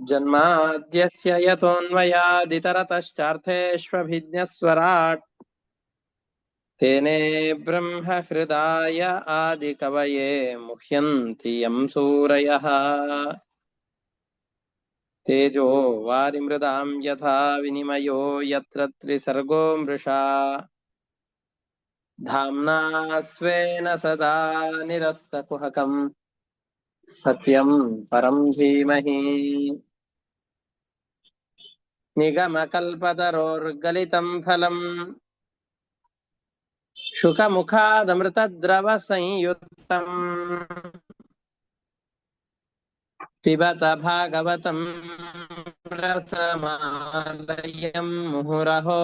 जन्माद्यस्य यतोऽन्वयादितरतश्चार्थेष्वभिज्ञस्वराट् तेने ब्रह्महृदाय आदिकवये मुह्यन्ति यं सूरयः तेजो वारिमृदां यथा विनिमयो यत्र त्रिसर्गो मृषा धाम्ना स्वेन सदा निरस्तकुहकम् सत्यं परं धीमहि निगमकल्पतरोर्गलितं फलम् शुकमुखादमृतद्रवसंयुक्तम् पिबत भागवतं रसमालयं मुहुरहो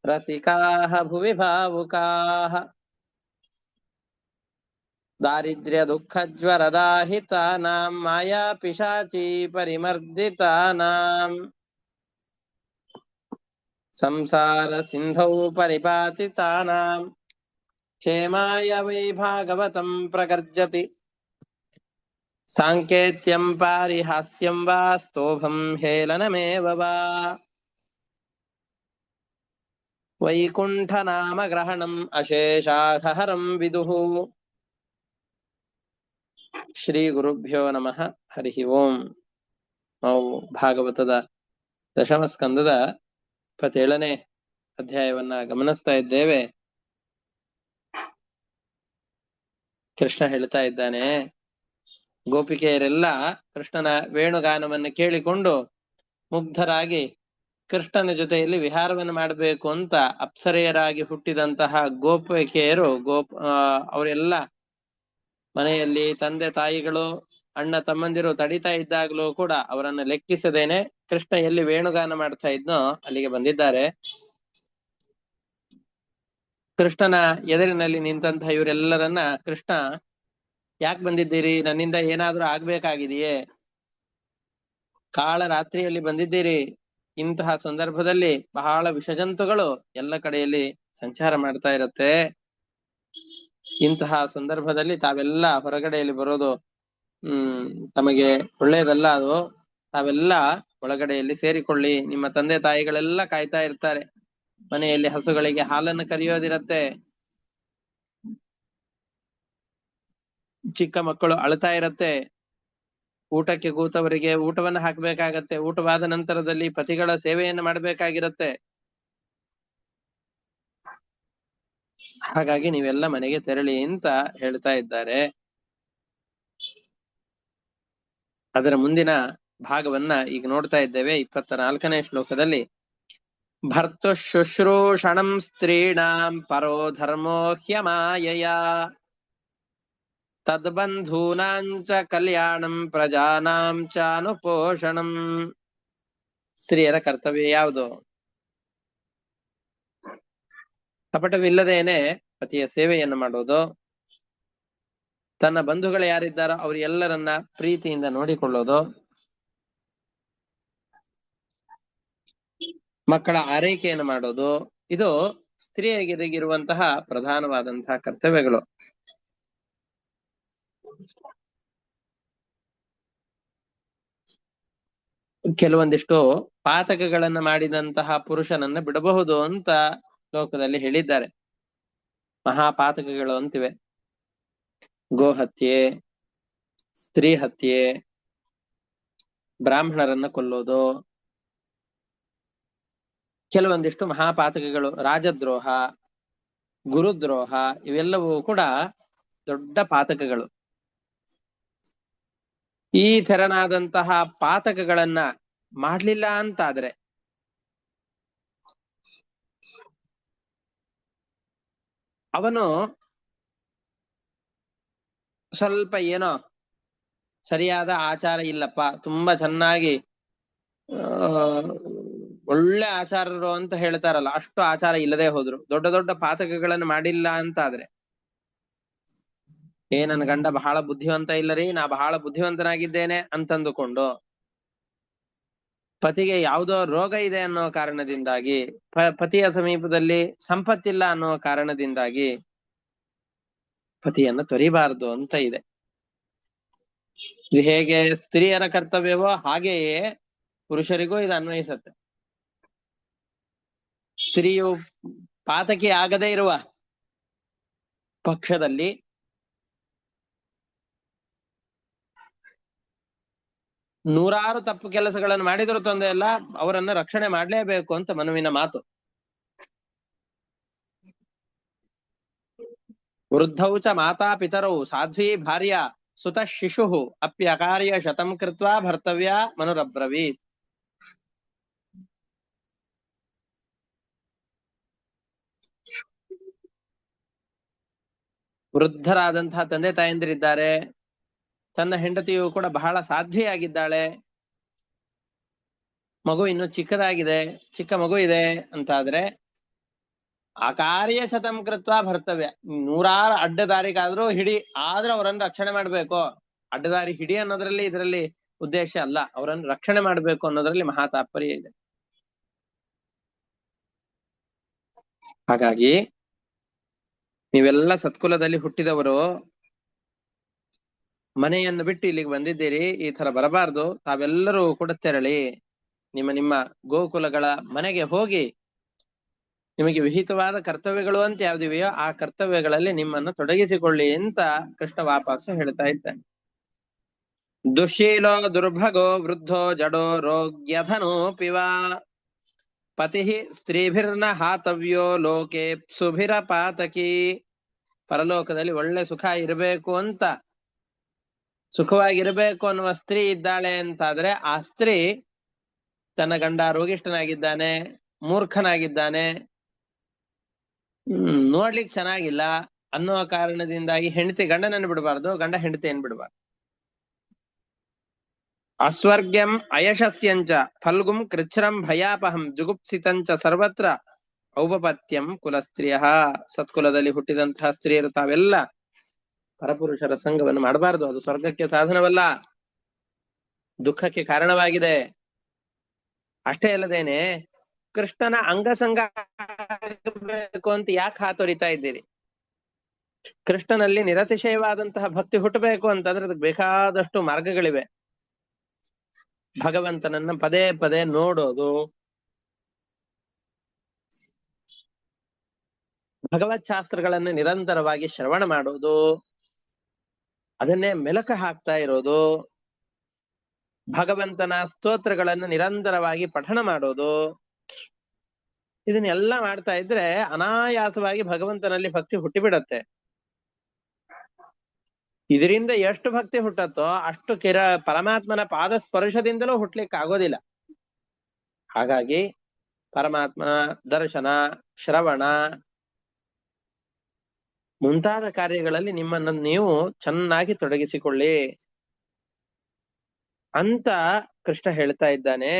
रसिकाः भुवि भावुकाः दारिद्र्यदुःखज्वरदाहितानां मायापिशाची परिमर्दितानां संसारसिन्धौ परिपातितानां क्षेमाय वै भागवतं प्रगर्जति साङ्केत्यं पारिहास्यं वा स्तोभं हेलनमेव वा वैकुण्ठनामग्रहणम् अशेषाघहरं विदुः ಶ್ರೀಗುರುಭ್ಯೋ ನಮಃ ಹರಿ ಓಂ. ನಾವು ಭಾಗವತದ ದಶಮ ಸ್ಕಂದದ 27ನೇ ಅಧ್ಯಾಯವನ್ನ ಗಮನಿಸ್ತಾ ಇದ್ದೇವೆ. ಕೃಷ್ಣ ಹೇಳ್ತಾ ಇದ್ದಾನೆ, ಗೋಪಿಕೆಯರೆಲ್ಲ ಕೃಷ್ಣನ ವೇಣುಗಾನವನ್ನು ಕೇಳಿಕೊಂಡು ಮುಗ್ಧರಾಗಿ ಕೃಷ್ಣನ ಜೊತೆಯಲ್ಲಿ ವಿಹಾರವನ್ನು ಮಾಡಬೇಕು ಅಂತ ಅಪ್ಸರೆಯರಾಗಿ ಹುಟ್ಟಿದಂತಹ ಗೋಪಿಕೆಯರು ಅವರೆಲ್ಲ ಮನೆಯಲ್ಲಿ ತಂದೆ ತಾಯಿಗಳು ಅಣ್ಣ ತಮ್ಮಂದಿರು ತಡಿತಾ ಇದ್ದಾಗಲೂ ಕೂಡ ಅವರನ್ನು ಲೆಕ್ಕಿಸದೇನೆ ಕೃಷ್ಣ ಎಲ್ಲಿ ವೇಣುಗಾನ ಮಾಡ್ತಾ ಇದ್ನೋ ಅಲ್ಲಿಗೆ ಬಂದಿದ್ದಾರೆ. ಕೃಷ್ಣನ ಎದುರಿನಲ್ಲಿ ನಿಂತಹ ಇವರೆಲ್ಲರನ್ನ ಕೃಷ್ಣ, ಯಾಕೆ ಬಂದಿದ್ದೀರಿ? ನನ್ನಿಂದ ಏನಾದ್ರೂ ಆಗ್ಬೇಕಾಗಿದೆಯೇ? ಕಾಳ ರಾತ್ರಿಯಲ್ಲಿ ಬಂದಿದ್ದೀರಿ. ಇಂತಹ ಸಂದರ್ಭದಲ್ಲಿ ಬಹಳ ವಿಷಜಂತುಗಳು ಎಲ್ಲ ಕಡೆಯಲ್ಲಿ ಸಂಚಾರ ಮಾಡ್ತಾ ಇರುತ್ತೆ. ಇಂತಹ ಸಂದರ್ಭದಲ್ಲಿ ತಾವೆಲ್ಲ ಹೊರಗಡೆಯಲ್ಲಿ ಬರೋದು ತಮಗೆ ಒಳ್ಳೆಯದಲ್ಲ. ಅದು ತಾವೆಲ್ಲ ಒಳಗಡೆಯಲ್ಲಿ ಸೇರಿಕೊಳ್ಳಿ. ನಿಮ್ಮ ತಂದೆ ತಾಯಿಗಳೆಲ್ಲ ಕಾಯ್ತಾ ಇರ್ತಾರೆ. ಮನೆಯಲ್ಲಿ ಹಸುಗಳಿಗೆ ಹಾಲನ್ನು ಕರೆಯೋದಿರತ್ತೆ. ಚಿಕ್ಕ ಮಕ್ಕಳು ಅಳ್ತಾ ಇರತ್ತೆ. ಊಟಕ್ಕೆ ಕೂತವರಿಗೆ ಊಟವನ್ನು ಹಾಕ್ಬೇಕಾಗತ್ತೆ. ಊಟವಾದ ನಂತರದಲ್ಲಿ ಪತಿಗಳ ಸೇವೆಯನ್ನು ಮಾಡಬೇಕಾಗಿರತ್ತೆ. ಹಾಗಾಗಿ ನೀವೆಲ್ಲ ಮನೆಗೆ ತೆರಳಿ ಅಂತ ಹೇಳ್ತಾ ಇದ್ದಾರೆ. ಅದರ ಮುಂದಿನ ಭಾಗವನ್ನ ಈಗ ನೋಡ್ತಾ ಇದ್ದೇವೆ. 24ನೇ ಶ್ಲೋಕದಲ್ಲಿ ಭರ್ತು ಶುಶ್ರೂಷಣಂ ಸ್ತ್ರೀಣಾಂ ಪರೋ ಧರ್ಮೋ ಹ್ಯಮಾಯಯ ತದ್ಬಂಧೂನಾಂಚ ಕಲ್ಯಾಣಂ ಪ್ರಜಾನಾಂ ಚಾನುಪೋಷಣಂ. ಸ್ತ್ರೀಯರ ಕರ್ತವ್ಯ ಯಾವುದು? ಕಪಟವಿಲ್ಲದೇನೆ ಪತಿಯ ಸೇವೆಯನ್ನು ಮಾಡೋದು, ತನ್ನ ಬಂಧುಗಳು ಯಾರಿದ್ದಾರೋ ಅವ್ರ ಎಲ್ಲರನ್ನ ಪ್ರೀತಿಯಿಂದ ನೋಡಿಕೊಳ್ಳೋದು, ಮಕ್ಕಳ ಆರೈಕೆಯನ್ನು ಮಾಡೋದು. ಇದು ಸ್ತ್ರೀಯರಿಗಿರುವಂತಹ ಪ್ರಧಾನವಾದಂತಹ ಕರ್ತವ್ಯಗಳು. ಕೆಲವೊಂದಿಷ್ಟು ಪಾತಕಗಳನ್ನ ಮಾಡಿದಂತಹ ಪುರುಷನನ್ನ ಬಿಡಬಹುದು ಅಂತ ಲೋಕದಲ್ಲಿ ಹೇಳಿದ್ದಾರೆ. ಮಹಾಪಾತಕಗಳು ಅಂತಿವೆ: ಗೋಹತ್ಯೆ, ಸ್ತ್ರೀ ಹತ್ಯೆ, ಬ್ರಾಹ್ಮಣರನ್ನ ಕೊಲ್ಲೋದು, ಕೆಲವೊಂದಿಷ್ಟು ಮಹಾಪಾತಕಗಳು, ರಾಜದ್ರೋಹ, ಗುರುದ್ರೋಹ, ಇವೆಲ್ಲವೂ ಕೂಡ ದೊಡ್ಡ ಪಾತಕಗಳು. ಈ ತೆರನಾದಂತಹ ಪಾತಕಗಳನ್ನ ಮಾಡ್ಲಿಲ್ಲ ಅಂತಾದ್ರೆ ಅವನು ಸ್ವಲ್ಪ ಏನೋ ಸರಿಯಾದ ಆಚಾರ ಇಲ್ಲಪ್ಪ, ತುಂಬಾ ಚೆನ್ನಾಗಿ ಒಳ್ಳೆ ಆಚಾರರು ಅಂತ ಹೇಳ್ತಾರಲ್ಲ, ಅಷ್ಟು ಆಚಾರ ಇಲ್ಲದೆ ಹೋದ್ರು, ದೊಡ್ಡ ದೊಡ್ಡ ಪಾತಕಗಳನ್ನು ಮಾಡಿಲ್ಲ ಅಂತಾದ್ರೆ, ನನ್ನ ಗಂಡ ಬಹಳ ಬುದ್ಧಿವಂತ ಇಲ್ಲರಿ, ನಾ ಬಹಳ ಬುದ್ಧಿವಂತನಾಗಿದ್ದೇನೆ ಅಂತಂದುಕೊಂಡು ಪತಿಗೆ ಯಾವುದೋ ರೋಗ ಇದೆ ಅನ್ನೋ ಕಾರಣದಿಂದಾಗಿ, ಪತಿಯ ಸಮೀಪದಲ್ಲಿ ಸಂಪತ್ತಿಲ್ಲ ಅನ್ನೋ ಕಾರಣದಿಂದಾಗಿ ಪತಿಯನ್ನ ತೊರಿಬಾರದು ಅಂತ ಇದೆ. ಇದು ಹೇಗೆ ಸ್ತ್ರೀಯರ ಕರ್ತವ್ಯವೋ ಹಾಗೆಯೇ ಪುರುಷರಿಗೂ ಇದು ಅನ್ವಯಿಸುತ್ತೆ. ಸ್ತ್ರೀಯು ಪಾತಕಿ ಆಗದೇ ಇರುವ ಪಕ್ಷದಲ್ಲಿ ನೂರಾರು ತಪ್ಪು ಕೆಲಸಗಳನ್ನು ಮಾಡಿದರೂ ತೊಂದರೆ ಇಲ್ಲ, ಅವರನ್ನ ರಕ್ಷಣೆ ಮಾಡ್ಲೇಬೇಕು ಅಂತ ಮನುವಿನ ಮಾತು. ವೃದ್ಧೌ ಚ ಮಾತಾ ಪಿತರೌ ಸಾಧ್ವಿ ಭಾರ್ಯ ಸುತ ಶಿಶು ಅಪ್ಯಕಾರ್ಯ ಶತಂ ಕೃತ್ವಾ ಭರ್ತವ್ಯ ಮನುರಬ್ರವೀತ್. ವೃದ್ಧರಾದಂತಹ ತಂದೆ ತಾಯಂದಿರಿದ್ದಾರೆ, ತನ್ನ ಹೆಂಡತಿಯು ಕೂಡ ಬಹಳ ಸಾಧ್ವಿಯಾಗಿದ್ದಾಳೆ, ಮಗು ಇನ್ನು ಚಿಕ್ಕದಾಗಿದೆ, ಚಿಕ್ಕ ಮಗು ಇದೆ ಅಂತಾದ್ರೆ ಅಕಾರ್ಯ ಶತಂ ಕೃತ್ವ ಭರ್ತವ್ಯ, ನೂರಾರು ಅಡ್ಡದಾರಿಗಾದ್ರೂ ಹಿಡಿ, ಆದ್ರೂ ಅವರನ್ನು ರಕ್ಷಣೆ ಮಾಡ್ಬೇಕು. ಅಡ್ಡದಾರಿ ಹಿಡಿ ಅನ್ನೋದ್ರಲ್ಲಿ ಇದರಲ್ಲಿ ಉದ್ದೇಶ ಅಲ್ಲ, ಅವರನ್ನು ರಕ್ಷಣೆ ಮಾಡ್ಬೇಕು ಅನ್ನೋದ್ರಲ್ಲಿ ಮಹಾ ತಾತ್ಪರ್ಯ ಇದೆ. ಹಾಗಾಗಿ ನೀವೆಲ್ಲ ಸತ್ಕುಲದಲ್ಲಿ ಹುಟ್ಟಿದವರು ಮನೆಯನ್ನು ಬಿಟ್ಟು ಇಲ್ಲಿಗೆ ಬಂದಿದ್ದೀರಿ, ಈ ತರ ಬರಬಾರ್ದು. ತಾವೆಲ್ಲರೂ ಕೂಡ ತೆರಳಿ ನಿಮ್ಮ ನಿಮ್ಮ ಗೋಕುಲಗಳ ಮನೆಗೆ ಹೋಗಿ ನಿಮಗೆ ವಿಹಿತವಾದ ಕರ್ತವ್ಯಗಳು ಅಂತ ಯಾವ್ದಿವೆಯೋ ಆ ಕರ್ತವ್ಯಗಳಲ್ಲಿ ನಿಮ್ಮನ್ನು ತೊಡಗಿಸಿಕೊಳ್ಳಿ ಅಂತ ಕೃಷ್ಣ ವಾಪಸ್ಸು ಹೇಳ್ತಾ ಇದ್ದಾನೆ. ದುಶ್ಶೀಲೋ ದುರ್ಭಗೋ ವೃದ್ಧೋ ಜಡೋ ರೋಗ್ಯಧನೋ ಪಿವಾ ಪತಿ ಸ್ತ್ರೀಭಿರ್ನ ಹಾತವ್ಯೋ ಲೋಕೆ ಸುಭಿರ ಪಾತಕಿ. ಪರಲೋಕದಲ್ಲಿ ಒಳ್ಳೆ ಸುಖ ಇರಬೇಕು ಅಂತ, ಸುಖವಾಗಿರ್ಬೇಕು ಅನ್ನುವ ಸ್ತ್ರೀ ಇದ್ದಾಳೆ ಅಂತಾದ್ರೆ ಆ ಸ್ತ್ರೀ ತನ್ನ ಗಂಡ ರೋಗಿಷ್ಠನಾಗಿದ್ದಾನೆ, ಮೂರ್ಖನಾಗಿದ್ದಾನೆ, ನೋಡ್ಲಿಕ್ಕೆ ಚೆನ್ನಾಗಿಲ್ಲ ಅನ್ನುವ ಕಾರಣದಿಂದಾಗಿ ಹೆಂಡತಿ ಗಂಡನನ್ನು ಬಿಡಬಾರ್ದು, ಗಂಡ ಹೆಂಡತಿಯನ್ನು ಬಿಡಬಾರ್ದು. ಅಸ್ವರ್ಗ್ಯಂ ಅಯಶಸ್ಯಂಚ ಫಲ್ಗುಂ ಕೃಚ್ಛ್ರಂ ಭಯಾಪಹಂ ಜುಗುಪ್ಸಿತಂಚ ಸರ್ವತ್ರ ಔಪಪತ್ಯಂ ಕುಲಸ್ತ್ರೀಯ. ಸತ್ಕುಲದಲ್ಲಿ ಹುಟ್ಟಿದಂತಹ ಸ್ತ್ರೀಯರು ತಾವೆಲ್ಲ ಪರಪುರುಷರ ಸಂಘವನ್ನು ಮಾಡಬಾರದು. ಅದು ಸ್ವರ್ಗಕ್ಕೆ ಸಾಧನವಲ್ಲ, ದುಃಖಕ್ಕೆ ಕಾರಣವಾಗಿದೆ. ಅಷ್ಟೇ ಅಲ್ಲದೇನೆ ಕೃಷ್ಣನ ಅಂಗಸಂಗ ಬೇಕು ಅಂತ ಯಾಕೆ ಹಾತೊರಿತಾ ಇದ್ದೀರಿ? ಕೃಷ್ಣನಲ್ಲಿ ನಿರತಿಶಯವಾದಂತಹ ಭಕ್ತಿ ಹುಟ್ಟಬೇಕು ಅಂತಂದ್ರೆ ಅದಕ್ಕೆ ಬೇಕಾದಷ್ಟು ಮಾರ್ಗಗಳಿವೆ. ಭಗವಂತನನ್ನ ಪದೇ ಪದೇ ನೋಡೋದು, ಭಗವತ್ ಶಾಸ್ತ್ರಗಳನ್ನ ನಿರಂತರವಾಗಿ ಶ್ರವಣ ಮಾಡೋದು, ಅದನ್ನೇ ಮೆಲಕ ಹಾಕ್ತಾ ಇರೋದು, ಭಗವಂತನ ಸ್ತೋತ್ರಗಳನ್ನು ನಿರಂತರವಾಗಿ ಪಠಣ ಮಾಡೋದು, ಇದನ್ನೆಲ್ಲ ಮಾಡ್ತಾ ಇದ್ರೆ ಅನಾಯಾಸವಾಗಿ ಭಗವಂತನಲ್ಲಿ ಭಕ್ತಿ ಹುಟ್ಟಿಬಿಡತ್ತೆ. ಇದರಿಂದ ಎಷ್ಟು ಭಕ್ತಿ ಹುಟ್ಟತ್ತೋ ಅಷ್ಟು ಪರಮಾತ್ಮನ ಪಾದ ಸ್ಪರ್ಶದಿಂದಲೂ ಹುಟ್ಲಿಕ್ಕೆ ಆಗೋದಿಲ್ಲ. ಹಾಗಾಗಿ ಪರಮಾತ್ಮನ ದರ್ಶನ, ಶ್ರವಣ ಮುಂತಾದ ಕಾರ್ಯಗಳಲ್ಲಿ ನಿಮ್ಮನ್ನು ನೀವು ಚೆನ್ನಾಗಿ ತೊಡಗಿಸಿಕೊಳ್ಳಿ ಅಂತ ಕೃಷ್ಣ ಹೇಳ್ತಾ ಇದ್ದಾನೆ.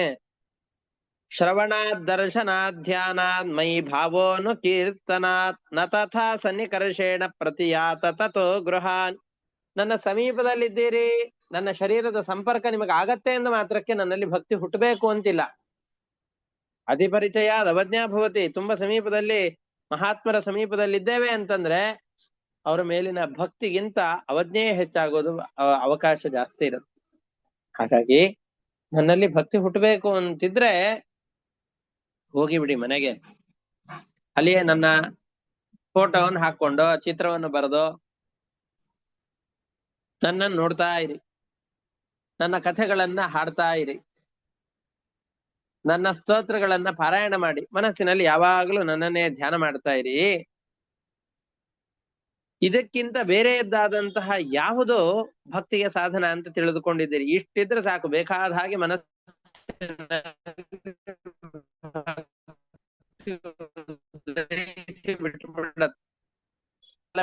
ಶ್ರವಣಾತ್ ದರ್ಶನಾತ್ ಧ್ಯಾನಾತ್ ಮೈ ಭಾವೋನು ಕೀರ್ತನಾತ್ ನ ತಥಾ ಸನ್ನಿಕರ್ಷೇಣ ಪ್ರತಿಯಾತ ತಥೋ ಗೃಹಾನ್. ನನ್ನ ಸಮೀಪದಲ್ಲಿದ್ದೀರಿ, ನನ್ನ ಶರೀರದ ಸಂಪರ್ಕ ನಿಮಗೆ ಆಗತ್ತೆ ಎಂದು ಮಾತ್ರಕ್ಕೆ ನನ್ನಲ್ಲಿ ಭಕ್ತಿ ಹುಟ್ಟಬೇಕು ಅಂತಿಲ್ಲ. ಅಧಿಪರಿಚಯ ಅವಜ್ಞಾ ಭವತಿ. ತುಂಬಾ ಸಮೀಪದಲ್ಲಿ ಮಹಾತ್ಮರ ಸಮೀಪದಲ್ಲಿದ್ದೇವೆ ಅಂತಂದ್ರೆ ಅವರ ಮೇಲಿನ ಭಕ್ತಿಗಿಂತ ಅವಜ್ಞೆ ಹೆಚ್ಚಾಗೋದು ಅವಕಾಶ ಜಾಸ್ತಿ ಇರುತ್ತೆ. ಹಾಗಾಗಿ ನನ್ನಲ್ಲಿ ಭಕ್ತಿ ಹುಟ್ಟಬೇಕು ಅಂತಿದ್ರೆ ಹೋಗಿಬಿಡಿ ಮನೆಗೆ, ಅಲ್ಲಿಯೇ ನನ್ನ ಫೋಟೋವನ್ನು ಹಾಕೊಂಡು ಚಿತ್ರವನ್ನು ಬರೆದು ನನ್ನನ್ನು ನೋಡ್ತಾ ಇರಿ, ನನ್ನ ಕಥೆಗಳನ್ನ ಹಾಡ್ತಾ ಇರಿ, ನನ್ನ ಸ್ತೋತ್ರಗಳನ್ನ ಪಾರಾಯಣ ಮಾಡಿ ಮನಸ್ಸಿನಲ್ಲಿ ಯಾವಾಗಲೂ ನನ್ನನ್ನೇ ಧ್ಯಾನ ಮಾಡ್ತಾ ಇರಿ. ಇದಕ್ಕಿಂತ ಬೇರೆಯದ್ದಾದಂತಹ ಯಾವುದೋ ಭಕ್ತಿಗೆ ಸಾಧನ ಅಂತ ತಿಳಿದುಕೊಂಡಿದ್ದೀರಿ. ಇಷ್ಟಿದ್ರೆ ಸಾಕು, ಬೇಕಾದ ಹಾಗೆ ಮನಸ್ಸು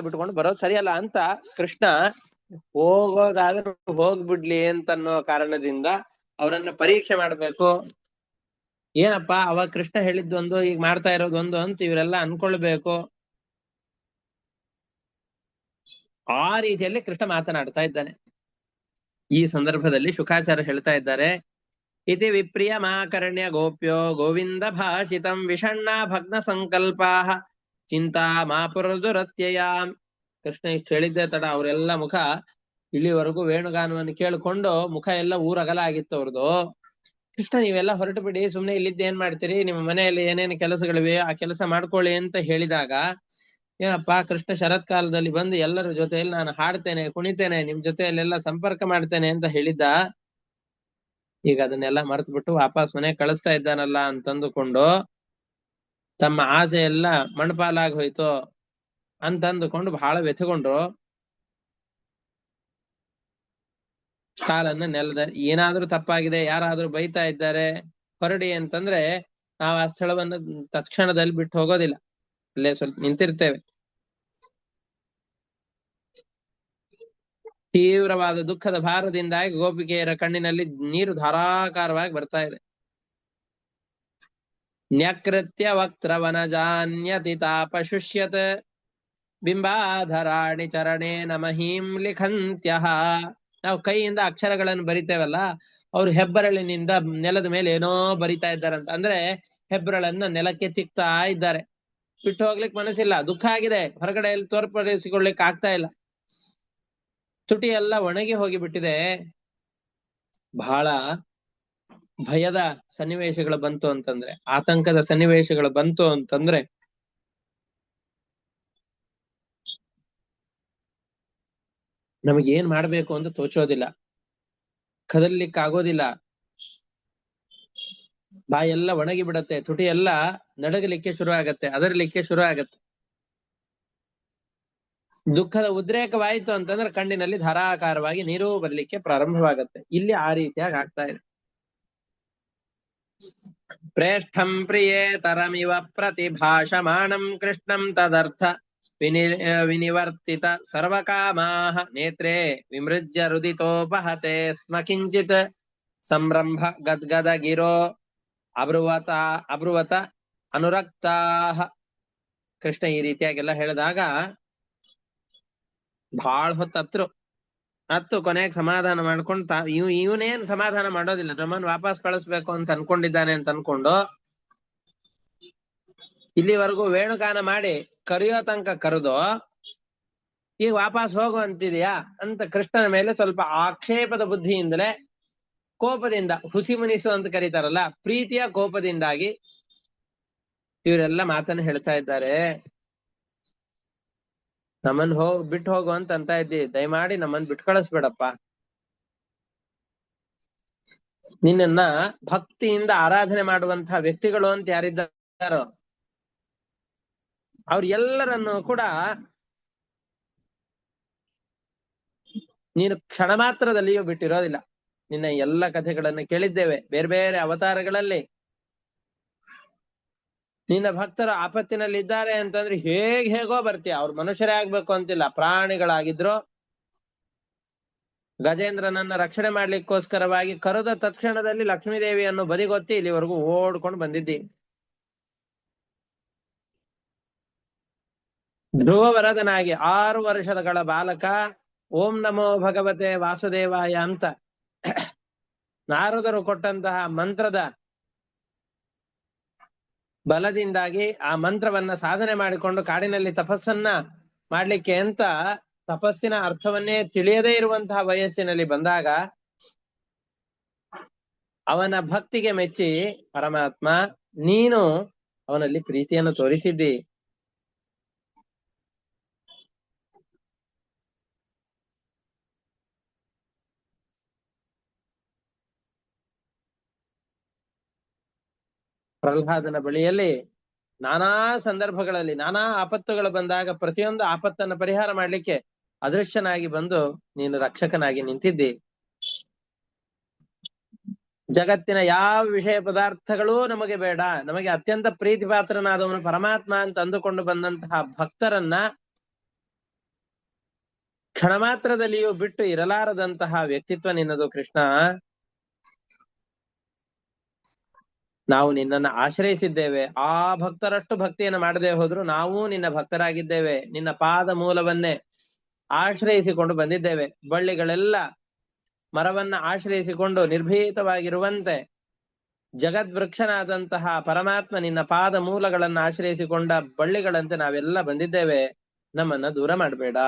ಬಿಟ್ಕೊಂಡು ಬರೋದು ಸರಿಯಲ್ಲ ಅಂತ ಕೃಷ್ಣ ಹೋಗೋದಾದ್ರೂ ಹೋಗ್ಬಿಡ್ಲಿ ಅಂತನ್ನೋ ಕಾರಣದಿಂದ ಅವರನ್ನ ಪರೀಕ್ಷೆ ಮಾಡ್ಬೇಕು. ಏನಪ್ಪಾ ಅವಾಗ ಕೃಷ್ಣ ಹೇಳಿದ್ದೊಂದು, ಈಗ ಮಾಡ್ತಾ ಇರೋದೊಂದು ಅಂತ ಇವರೆಲ್ಲ ಅನ್ಕೊಳ್ಬೇಕು. ಆ ರೀತಿಯಲ್ಲಿ ಕೃಷ್ಣ ಮಾತನಾಡ್ತಾ ಇದ್ದಾನೆ. ಈ ಸಂದರ್ಭದಲ್ಲಿ ಶುಕಾಚಾರ್ಯ ಹೇಳ್ತಾ ಇದ್ದಾರೆ, ಇತಿ ವಿಪ್ರಿಯ ಮಾಕರ್ಣ್ಯ ಗೋಪ್ಯೋ ಗೋವಿಂದ ಭಾಷಿತಂ ವಿಷಣ್ಣ ಭಗ್ನ ಸಂಕಲ್ಪಾ ಚಿಂತಾ ಮಾಪುರದುರತ್ಯಯಾಂ. ಕೃಷ್ಣ ಇಷ್ಟು ಹೇಳಿದ್ದೆ ತಡ ಅವರೆಲ್ಲ ಮುಖ ಇಲ್ಲಿವರೆಗೂ ವೇಣುಗಾನವನ್ನು ಕೇಳಿಕೊಂಡು ಮುಖ ಎಲ್ಲ ಊರಗಲ ಆಗಿತ್ತು ಅವ್ರದ್ದು. ಕೃಷ್ಣ ನೀವೆಲ್ಲ ಹೊರಟು ಬಿಡಿ, ಸುಮ್ನೆ ಇಲ್ಲಿದ್ದು ಏನ್ ಮಾಡ್ತೀರಿ, ನಿಮ್ಮ ಮನೆಯಲ್ಲಿ ಏನೇನು ಕೆಲಸಗಳಿವೆ ಆ ಕೆಲಸ ಮಾಡ್ಕೊಳ್ಳಿ ಅಂತ ಹೇಳಿದಾಗ, ಏನಪ್ಪಾ ಕೃಷ್ಣ ಶರತ್ಕಾಲದಲ್ಲಿ ಬಂದು ಎಲ್ಲರ ಜೊತೆಯಲ್ಲಿ ನಾನು ಹಾಡ್ತೇನೆ, ಕುಣಿತೇನೆ, ನಿಮ್ ಜೊತೆಯಲ್ಲೆಲ್ಲ ಸಂಪರ್ಕ ಮಾಡ್ತೇನೆ ಅಂತ ಹೇಳಿದ್ದ. ಈಗ ಅದನ್ನೆಲ್ಲ ಮರೆತು ಬಿಟ್ಟು ವಾಪಸ್ ಮನೆ ಕಳಿಸ್ತಾ ಇದ್ದಾನಲ್ಲ ಅಂತಂದುಕೊಂಡು ತಮ್ಮ ಆಸೆ ಎಲ್ಲ ಮಣ್ಪಾಲಾಗಿ ಹೋಯ್ತು ಅಂತಂದುಕೊಂಡು ಬಹಳ ವ್ಯಥೆಗೊಂಡ್ರು. ಕಾಲನ್ನ ನೆಲದ, ಏನಾದ್ರೂ ತಪ್ಪಾಗಿದೆ, ಯಾರಾದ್ರೂ ಬೈತಾ ಇದ್ದಾರೆ ಹೊರಡಿ ಅಂತಂದ್ರೆ ನಾವು ಆ ಸ್ಥಳವನ್ನ ತತ್ಕ್ಷಣದಲ್ಲಿ ಬಿಟ್ಟು ಹೋಗೋದಿಲ್ಲ, ಅಲ್ಲೇ ಸ್ವಲ್ಪ ನಿಂತಿರ್ತೇವೆ. ತೀವ್ರವಾದ ದುಃಖದ ಭಾರದಿಂದಾಗಿ ಗೋಪಿಕೆಯರ ಕಣ್ಣಿನಲ್ಲಿ ನೀರು ಧಾರಾಕಾರವಾಗಿ ಬರ್ತಾ ಇದೆ. ನ್ಯಕೃತ್ಯ ವಕ್ತ್ರವನಜಾನ್ಯತಿ ತಾಪಶುಷ್ಯತ್ ಬಿಂಬಾಧರಾಣಿ ಚರಣೇನ ಮಹೀಂ ಲಿಖಂತ್ಯಃ. ನಾವು ಕೈಯಿಂದ ಅಕ್ಷರಗಳನ್ನು ಬರಿತೇವಲ್ಲ, ಅವ್ರು ಹೆಬ್ಬರಳಿನಿಂದ ನೆಲದ ಮೇಲೆ ಏನೋ ಬರಿತಾ ಇದ್ದಾರಂತ. ಅಂದ್ರೆ ಹೆಬ್ಬರಳನ್ನ ನೆಲಕ್ಕೆ ತಿಕ್ತಾ ಇದ್ದಾರೆ. ಬಿಟ್ಟು ಹೋಗ್ಲಿಕ್ಕೆ ಮನಸ್ಸಿಲ್ಲ, ದುಃಖ ಆಗಿದೆ, ಹೊರಗಡೆಯಲ್ಲಿ ತೋರ್ಪಡಿಸಿಕೊಳ್ಳಿಕ್ ಆಗ್ತಾ ಇಲ್ಲ, ತುಟಿ ಎಲ್ಲ ಒಣಗಿ ಹೋಗಿಬಿಟ್ಟಿದೆ. ಬಹಳ ಭಯದ ಸನ್ನಿವೇಶಗಳು ಬಂತು ಅಂತಂದ್ರೆ, ಆತಂಕದ ಸನ್ನಿವೇಶಗಳು ಬಂತು ಅಂತಂದ್ರೆ ನಮಗೇನ್ ಮಾಡ್ಬೇಕು ಅಂತ ತೋಚೋದಿಲ್ಲ, ಕದಲಿಕ್ಕಾಗೋದಿಲ್ಲ, ಬಾಯೆಲ್ಲ ಒಣಗಿ ಬಿಡತ್ತೆ, ತುಟಿ ಎಲ್ಲ ನಡಗಲಿಕ್ಕೆ ಶುರು ಆಗತ್ತೆ, ಅದರಲಿಕ್ಕೆ ಶುರು ಆಗತ್ತೆ. ದುಃಖದ ಉದ್ರೇಕವಾಯಿತು ಅಂತಂದ್ರೆ ಕಣ್ಣಿನಲ್ಲಿ ಧಾರಾಕಾರವಾಗಿ ನೀರು ಬರ್ಲಿಕ್ಕೆ ಪ್ರಾರಂಭವಾಗತ್ತೆ. ಇಲ್ಲಿ ಆ ರೀತಿಯಾಗಿ ಆಗ್ತಾ ಇದೆ. ಪ್ರೇಷ್ಠಂ ಪ್ರಿಯೇತರಮಿವ ಪ್ರತಿಭಾಷಮಾಣಂ ಕೃಷ್ಣಂ ತದರ್ಥ ವಿನಿವರ್ತಿತ ಸರ್ವಕಾಮಾಹ ನೇತ್ರೇ ವಿಮೃಜ್ಯ ರುದಿತೋಪಹತೆ ಸ್ಮ ಕಿಂಚಿತ್ ಸಂರಂಭ ಗದ್ಗದ ಗಿರೋ ಅಬ್ರುವತ ಅನುರಕ್ತಾಹ. ಕೃಷ್ಣ ಈ ರೀತಿಯಾಗೆಲ್ಲ ಹೇಳಿದಾಗ ಬಹಳ ಹೊತ್ತು ಹತ್ತು ಕೊನೆಗೆ ಸಮಾಧಾನ ಮಾಡ್ಕೊಂಡು ಇವನೇನ್ ಸಮಾಧಾನ ಮಾಡೋದಿಲ್ಲ, ನಮ್ಮನ್ನು ವಾಪಸ್ ಕಳಿಸ್ಬೇಕು ಅಂತ ಅನ್ಕೊಂಡಿದ್ದಾನೆ ಅಂತ ಅನ್ಕೊಂಡು ಇಲ್ಲಿವರೆಗೂ ವೇಣುಗಾನ ಮಾಡಿ ಕರೆಯೋ ತನಕ ಕರೆದು ಈಗ ವಾಪಸ್ ಹೋಗು ಅಂತಿದ್ಯಾ ಅಂತ ಕೃಷ್ಣನ ಮೇಲೆ ಸ್ವಲ್ಪ ಆಕ್ಷೇಪದ ಬುದ್ಧಿಯಿಂದಲೇ, ಕೋಪದಿಂದ, ಹುಸಿ ಮುನಿಸು ಅಂತ ಕರೀತಾರಲ್ಲ, ಪ್ರೀತಿಯ ಕೋಪದಿಂದಾಗಿ ಇವರೆಲ್ಲ ಮಾತನ್ನು ಹೇಳ್ತಾ ಇದ್ದಾರೆ. ನಮ್ಮನ್ ಬಿಟ್ಟು ಹೋಗು ಅಂತ ಇದ್ದಿ, ದಯಮಾಡಿ ನಮ್ಮನ್ ಬಿಟ್ಟು ಕಳಿಸ್ಬೇಡಪ್ಪ. ನಿನ್ನನ್ನ ಭಕ್ತಿಯಿಂದ ಆರಾಧನೆ ಮಾಡುವಂತಹ ವ್ಯಕ್ತಿಗಳು ಅಂತ ಯಾರಿದ್ದಾರೋ ಅವ್ರ ಎಲ್ಲರನ್ನು ಕೂಡ ನೀನು ಕ್ಷಣ ಮಾತ್ರದಲ್ಲಿಯೂ ಬಿಟ್ಟಿರೋದಿಲ್ಲ. ನಿನ್ನ ಎಲ್ಲ ಕಥೆಗಳನ್ನು ಕೇಳಿದ್ದೇವೆ, ಬೇರೆ ಬೇರೆ ಅವತಾರಗಳಲ್ಲಿ. ನಿನ್ನ ಭಕ್ತರು ಆಪತ್ತಿನಲ್ಲಿದ್ದಾರೆ ಅಂತಂದ್ರೆ ಹೇಗೋ ಬರ್ತೀಯ. ಅವ್ರು ಮನುಷ್ಯರೇ ಆಗ್ಬೇಕು ಅಂತಿಲ್ಲ, ಪ್ರಾಣಿಗಳಾಗಿದ್ರು. ಗಜೇಂದ್ರನನ್ನ ರಕ್ಷಣೆ ಮಾಡ್ಲಿಕ್ಕೋಸ್ಕರವಾಗಿ ಕರೆದ ತಕ್ಷಣದಲ್ಲಿ ಲಕ್ಷ್ಮೀದೇವಿಯನ್ನು ಬದಿಗೊತ್ತಿ ಇಲ್ಲಿವರೆಗೂ ಓಡ್ಕೊಂಡು ಬಂದಿದ್ದೀವಿ. ಧ್ರುವ ವರದನಾಗಿ 6 ವರ್ಷಗಳ ಬಾಲಕ ಓಂ ನಮೋ ಭಗವತೆ ವಾಸುದೇವಾಯ ಅಂತ ನಾರದರು ಕೊಟ್ಟಂತಹ ಮಂತ್ರದ ಬಲದಿಂದಾಗಿ ಆ ಮಂತ್ರವನ್ನ ಸಾಧನೆ ಮಾಡಿಕೊಂಡು ಕಾಡಿನಲ್ಲಿ ತಪಸ್ಸನ್ನ ಮಾಡ್ಲಿಕ್ಕೆ ಅಂತ ತಪಸ್ಸಿನ ಅರ್ಥವನ್ನೇ ತಿಳಿಯದೇ ಇರುವಂತಹ ವಯಸ್ಸಿನಲ್ಲಿ ಬಂದಾಗ ಅವನ ಭಕ್ತಿಗೆ ಮೆಚ್ಚಿ ಪರಮಾತ್ಮ ನೀನು ಅವನಲ್ಲಿ ಪ್ರೀತಿಯನ್ನು ತೋರಿಸಿದ್ದಿ. ಪ್ರಹ್ಲಾದನ ಬಳಿಯಲ್ಲಿ ನಾನಾ ಸಂದರ್ಭಗಳಲ್ಲಿ ನಾನಾ ಆಪತ್ತುಗಳು ಬಂದಾಗ ಪ್ರತಿಯೊಂದು ಆಪತ್ತನ್ನು ಪರಿಹಾರ ಮಾಡ್ಲಿಕ್ಕೆ ಅದೃಶ್ಯನಾಗಿ ಬಂದು ನೀನು ರಕ್ಷಕನಾಗಿ ನಿಂತಿದ್ದಿ. ಜಗತ್ತಿನ ಯಾವ ವಿಷಯ ಪದಾರ್ಥಗಳೂ ನಮಗೆ ಬೇಡ, ನಮಗೆ ಅತ್ಯಂತ ಪ್ರೀತಿ ಪಾತ್ರನಾದವನು ಪರಮಾತ್ಮ ಅಂತ ಅಂದುಕೊಂಡು ಬಂದಂತಹ ಭಕ್ತರನ್ನ ಕ್ಷಣ ಮಾತ್ರದಲ್ಲಿಯೂ ಬಿಟ್ಟು ಇರಲಾರದಂತಹ ವ್ಯಕ್ತಿತ್ವ ನಿನ್ನದು ಕೃಷ್ಣ. ನಾವು ನಿನ್ನನ್ನು ಆಶ್ರಯಿಸಿದ್ದೇವೆ. ಆ ಭಕ್ತರಷ್ಟು ಭಕ್ತಿಯನ್ನು ಮಾಡದೆ ಹೋದ್ರು ನಾವು ನಿನ್ನ ಭಕ್ತರಾಗಿದ್ದೇವೆ. ನಿನ್ನ ಪಾದ ಮೂಲವನ್ನೇ ಆಶ್ರಯಿಸಿಕೊಂಡು ಬಂದಿದ್ದೇವೆ. ಬಳ್ಳಿಗಳೆಲ್ಲ ಮರವನ್ನ ಆಶ್ರಯಿಸಿಕೊಂಡು ನಿರ್ಭೀತವಾಗಿರುವಂತೆ ಜಗದ್ವೃಕ್ಷನಾದಂತಹ ಪರಮಾತ್ಮ ನಿನ್ನ ಪಾದ ಮೂಲಗಳನ್ನ ಆಶ್ರಯಿಸಿಕೊಂಡ ಬಳ್ಳಿಗಳಂತೆ ನಾವೆಲ್ಲ ಬಂದಿದ್ದೇವೆ. ನಮ್ಮನ್ನ ದೂರ ಮಾಡಬೇಡ.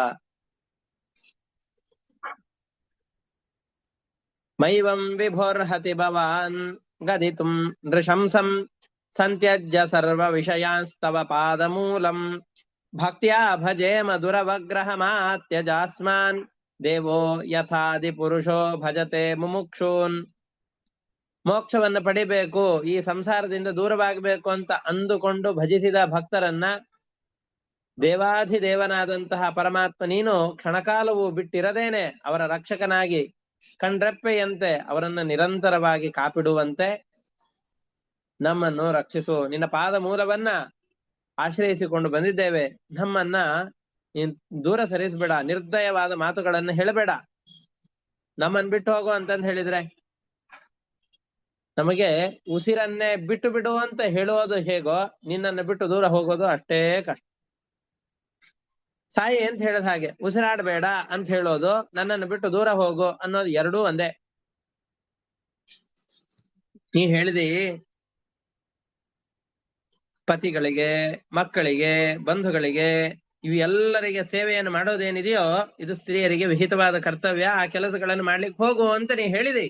ಮೈವಂ ವಿಭೋರ್ಹತಿ ಭವಾನ್ ಗದಿತುಂ ನೃಶಂಸಂ ಸಂತ್ಯಜ್ಯ ಸರ್ವ ವಿಷಯಾಂಸ್ತವ ಪಾದಮೂಲಂ ಭಕ್ತ್ಯಾ ಭಜೇಮ ದುರವಗ್ರಹಮಾತ್ಯಜಾಸ್ಮಾನ್ ದೇವೋ ಯಥಾದಿ ಪುರುಷೋ ಭಜತೆ ಮುಮುಕ್ಷೂನ್. ಮೋಕ್ಷವನ್ನು ಪಡಿಬೇಕು, ಈ ಸಂಸಾರದಿಂದ ದೂರವಾಗಬೇಕು ಅಂತ ಅಂದುಕೊಂಡು ಭಜಿಸಿದ ಭಕ್ತರನ್ನ ದೇವಾಧಿದೇವನಾದಂತಹ ಪರಮಾತ್ಮ ನೀನು ಕ್ಷಣಕಾಲವೂ ಬಿಟ್ಟಿರದೇನೆ ಅವರ ರಕ್ಷಕನಾಗಿ ಕಣ್ರೆಪ್ಪೆಯಂತೆ ಅವರನ್ನ ನಿರಂತರವಾಗಿ ಕಾಪಿಡುವಂತೆ ನಮ್ಮನ್ನು ರಕ್ಷಿಸು. ನಿನ್ನ ಪಾದ ಮೂಲವನ್ನ ಆಶ್ರಯಿಸಿಕೊಂಡು ಬಂದಿದ್ದೇವೆ, ನಮ್ಮನ್ನ ನೀನ್ ದೂರ ಸರಿಸಬೇಡ, ನಿರ್ದಯವಾದ ಮಾತುಗಳನ್ನ ಹೇಳಬೇಡ. ನಮ್ಮನ್ ಬಿಟ್ಟು ಹೋಗು ಅಂತಂದ್ ಹೇಳಿದ್ರೆ ನಮಗೆ ಉಸಿರನ್ನೇ ಬಿಟ್ಟು ಬಿಡು ಅಂತ ಹೇಳೋದು ಹೇಗೋ, ನಿನ್ನನ್ನು ಬಿಟ್ಟು ದೂರ ಹೋಗೋದು ಅಷ್ಟೇ ಕಷ್ಟ. ಸಾಯಿ ಅಂತ ಹೇಳೋದು ಹಾಗೆ, ಉಸಿರಾಡಬೇಡ ಅಂತ ಹೇಳೋದು, ನನ್ನನ್ನು ಬಿಟ್ಟು ದೂರ ಹೋಗು ಅನ್ನೋದು ಎರಡೂ ಒಂದೇ. ನೀ ಹೇಳಿದಿ ಪತಿಗಳಿಗೆ, ಮಕ್ಕಳಿಗೆ, ಬಂಧುಗಳಿಗೆ, ಇವು ಎಲ್ಲರಿಗೆ ಸೇವೆಯನ್ನು ಮಾಡೋದೇನಿದೆಯೋ ಇದು ಸ್ತ್ರೀಯರಿಗೆ ವಿಹಿತವಾದ ಕರ್ತವ್ಯ, ಆ ಕೆಲಸಗಳನ್ನು ಮಾಡ್ಲಿಕ್ಕೆ ಹೋಗು ಅಂತ ನೀ ಹೇಳಿದಿ.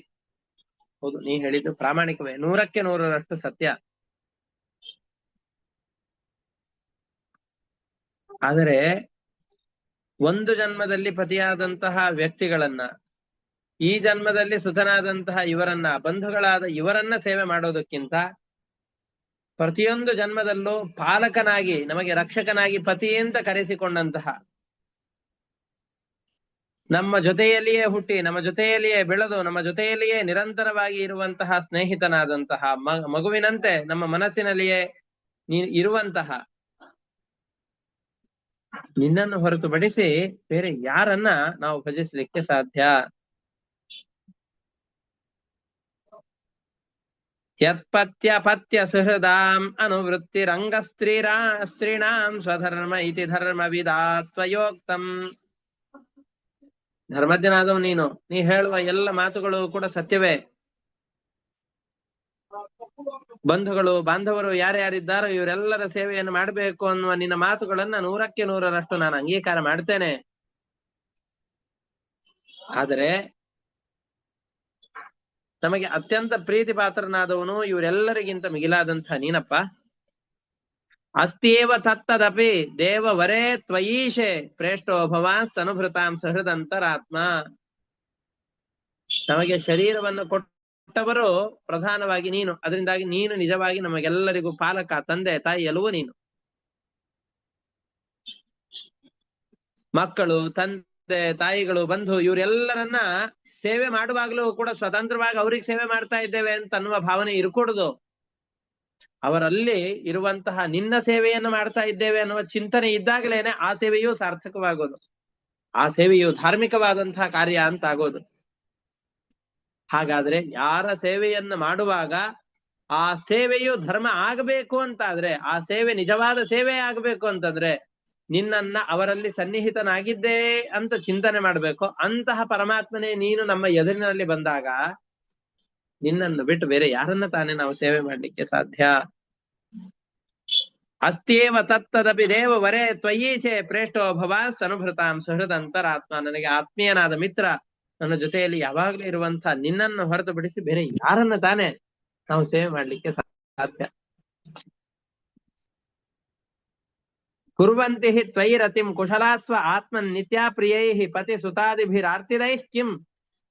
ಹೌದು, ನೀ ಹೇಳಿದ್ದು ಪ್ರಾಮಾಣಿಕವೇ, 100ಕ್ಕೆ 100ರಷ್ಟು ಸತ್ಯ. ಆದರೆ ಒಂದು ಜನ್ಮದಲ್ಲಿ ಪತಿಯಾದಂತಹ ವ್ಯಕ್ತಿಗಳನ್ನ, ಈ ಜನ್ಮದಲ್ಲಿ ಸುತನಾದಂತಹ ಇವರನ್ನ, ಬಂಧುಗಳಾದ ಇವರನ್ನ ಸೇವೆ ಮಾಡೋದಕ್ಕಿಂತ ಪ್ರತಿಯೊಂದು ಜನ್ಮದಲ್ಲೂ ಪಾಲಕನಾಗಿ, ನಮಗೆ ರಕ್ಷಕನಾಗಿ ಪತಿ ಅಂತ ಕರೆಸಿಕೊಂಡಂತಹ, ನಮ್ಮ ಜೊತೆಯಲ್ಲಿಯೇ ಹುಟ್ಟಿ, ನಮ್ಮ ಜೊತೆಯಲ್ಲಿಯೇ ಬೆಳೆದು, ನಮ್ಮ ಜೊತೆಯಲ್ಲಿಯೇ ನಿರಂತರವಾಗಿ ಇರುವಂತಹ ಸ್ನೇಹಿತನಾದಂತಹ, ಮಗುವಿನಂತೆ ನಮ್ಮ ಮನಸ್ಸಿನಲ್ಲಿಯೇ ಇರುವಂತಹ ನಿನ್ನನ್ನು ಹೊರತುಪಡಿಸಿ ಬೇರೆ ಯಾರನ್ನ ನಾವು ಭಜಿಸ್ಲಿಕ್ಕೆ ಸಾಧ್ಯ? ಯತ್ಪತ್ಯ ಸುಹೃದಾಂ ಅನುವೃತ್ತಿರಂಗ ಸ್ತ್ರೀಣಾಂ ಸ್ವಧರ್ಮ ಇತಿ ಧರ್ಮ ವಿಧಾತ್ವಯೋಕ್ತಂ. ಧರ್ಮಜ್ಞನಾದವ್ ನೀನು, ನೀ ಹೇಳುವ ಎಲ್ಲ ಮಾತುಗಳು ಕೂಡ ಸತ್ಯವೇ. ಬಂಧುಗಳು ಬಾಂಧವರು ಯಾರ್ಯಾರಿದ್ದಾರೋ ಇವರೆಲ್ಲರ ಸೇವೆಯನ್ನು ಮಾಡಬೇಕು ಅನ್ನುವ ನಿನ್ನ ಮಾತುಗಳನ್ನ 100ಕ್ಕೆ 100ರಷ್ಟು ನಾನು ಅಂಗೀಕಾರ ಮಾಡ್ತೇನೆ. ಆದರೆ ನಮಗೆ ಅತ್ಯಂತ ಪ್ರೀತಿ ಪಾತ್ರನಾದವನು ಇವರೆಲ್ಲರಿಗಿಂತ ಮಿಗಿಲಾದಂಥ ನೀನಪ್ಪ. ಅಸ್ತಿಯೇವ ತತ್ತದಪಿ ದೇವವರೇ ತ್ವಯೀಶೆ ಪ್ರೇಷ್ಟೋ ಭವಾಸ್ತನುಭೃತಾಂ ಸಹೃದಂತರಾತ್ಮ. ನಮಗೆ ಶರೀರವನ್ನು ಕೊಟ್ಟವರು ಪ್ರಧಾನವಾಗಿ ನೀನು, ಅದರಿಂದಾಗಿ ನೀನು ನಿಜವಾಗಿ ನಮಗೆಲ್ಲರಿಗೂ ಪಾಲಕ, ತಂದೆ ತಾಯಿ ಎಲ್ಲವೂ ನೀನು. ಮಕ್ಕಳು, ತಂದೆ ತಾಯಿಗಳು, ಬಂಧು ಇವರೆಲ್ಲರನ್ನ ಸೇವೆ ಮಾಡುವಾಗಲೂ ಕೂಡ ಸ್ವತಂತ್ರವಾಗಿ ಅವ್ರಿಗೆ ಸೇವೆ ಮಾಡ್ತಾ ಇದ್ದೇವೆ ಅಂತ ಅನ್ನುವ ಭಾವನೆ ಇರಕೂಡದು. ಅವರಲ್ಲಿ ಇರುವಂತಹ ನಿನ್ನ ಸೇವೆಯನ್ನು ಮಾಡ್ತಾ ಇದ್ದೇವೆ ಅನ್ನುವ ಚಿಂತನೆ ಇದ್ದಾಗಲೇನೆ ಆ ಸೇವೆಯು ಸಾರ್ಥಕವಾಗೋದು, ಆ ಸೇವೆಯು ಧಾರ್ಮಿಕವಾದಂತಹ ಕಾರ್ಯ ಅಂತ ಆಗೋದು. ಹಾಗಾದ್ರೆ ಯಾರ ಸೇವೆಯನ್ನು ಮಾಡುವಾಗ ಆ ಸೇವೆಯು ಧರ್ಮ ಆಗಬೇಕು ಅಂತಾದ್ರೆ, ಆ ಸೇವೆ ನಿಜವಾದ ಸೇವೆ ಆಗಬೇಕು ಅಂತಂದ್ರೆ ನಿನ್ನನ್ನ ಅವರಲ್ಲಿ ಸನ್ನಿಹಿತನಾಗಿದ್ದೇ ಅಂತ ಚಿಂತನೆ ಮಾಡ್ಬೇಕು. ಅಂತಹ ಪರಮಾತ್ಮನೇ ನೀನು ನಮ್ಮ ಎದುರಿನಲ್ಲಿ ಬಂದಾಗ ನಿನ್ನನ್ನು ಬಿಟ್ಟು ಬೇರೆ ಯಾರನ್ನ ತಾನೇ ನಾವು ಸೇವೆ ಮಾಡ್ಲಿಕ್ಕೆ ಸಾಧ್ಯ? ಅಸ್ತಿಯೇವ ತತ್ತದಪಿ ದೇವ ವರೇ ತ್ವಯೀಚೆ ಪ್ರೇಷ್ಟೋ ಭವಾಸ್ತನುಭೃತಾಂ ಸಹೃದಂತರಾತ್ಮ. ನನಗೆ ಆತ್ಮೀಯನಾದ ಮಿತ್ರ, ನನ್ನ ಜೊತೆಯಲ್ಲಿ ಯಾವಾಗ್ಲೂ ಇರುವಂತ ನಿನ್ನನ್ನು ಹೊರತುಪಡಿಸಿ ಬೇರೆ ಯಾರನ್ನ ತಾನೇ ನಾವು ಸೇವೆ ಮಾಡ್ಲಿಕ್ಕೆ ಸಾಧ್ಯ? ಕುರ್ವಂತಿ ಹಿ ತ್ವಯಿ ರತಿಂ ಕುಶಲಾಸ್ವ ಆತ್ಮನ್ ನಿತ್ಯಾ ಪ್ರಿಯೈಃ ಪತಿ ಸುತಾದಿಭಿರಾರ್ತಿದೈಃ ಕಿಂ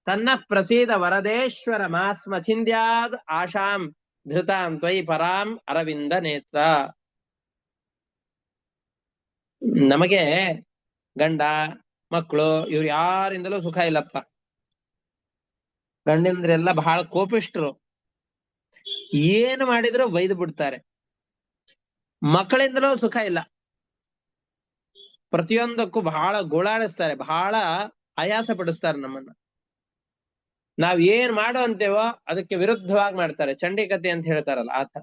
ತನ್ನ ಪ್ರಸೀದ ವರದೇಶ್ವರ ಮಾಸ್ಮ ಚಿಂದ್ಯಾದ್ ಆಶಾಂ ಧೃತಾಂ ತ್ವಯಿ ಪರಾಂ ಅರವಿಂದ ನೇತ್ರ. ನಮಗೆ ಗಂಡ ಮಕ್ಕಳು ಇವ್ರು ಯಾರಿಂದಲೂ ಸುಖ ಇಲ್ಲಪ್ಪ. ಗಂಡಂದ್ರೆಲ್ಲ ಬಹಳ ಕೋಪಿಷ್ಟ್ರು, ಏನು ಮಾಡಿದ್ರು ಬೈದು ಬಿಡ್ತಾರೆ. ಮಕ್ಕಳಿಂದಲೂ ಸುಖ ಇಲ್ಲ, ಪ್ರತಿಯೊಂದಕ್ಕೂ ಬಹಳ ಗೋಳಾಡಿಸ್ತಾರೆ, ಬಹಳ ಆಯಾಸ ಪಡಿಸ್ತಾರೆ ನಮ್ಮನ್ನ. ನಾವ್ ಏನ್ ಮಾಡೋ ಅಂತೇವೋ ಅದಕ್ಕೆ ವಿರುದ್ಧವಾಗಿ ಮಾಡ್ತಾರೆ, ಚಂಡಿಕತೆ ಅಂತ ಹೇಳ್ತಾರಲ್ಲ ಆತ.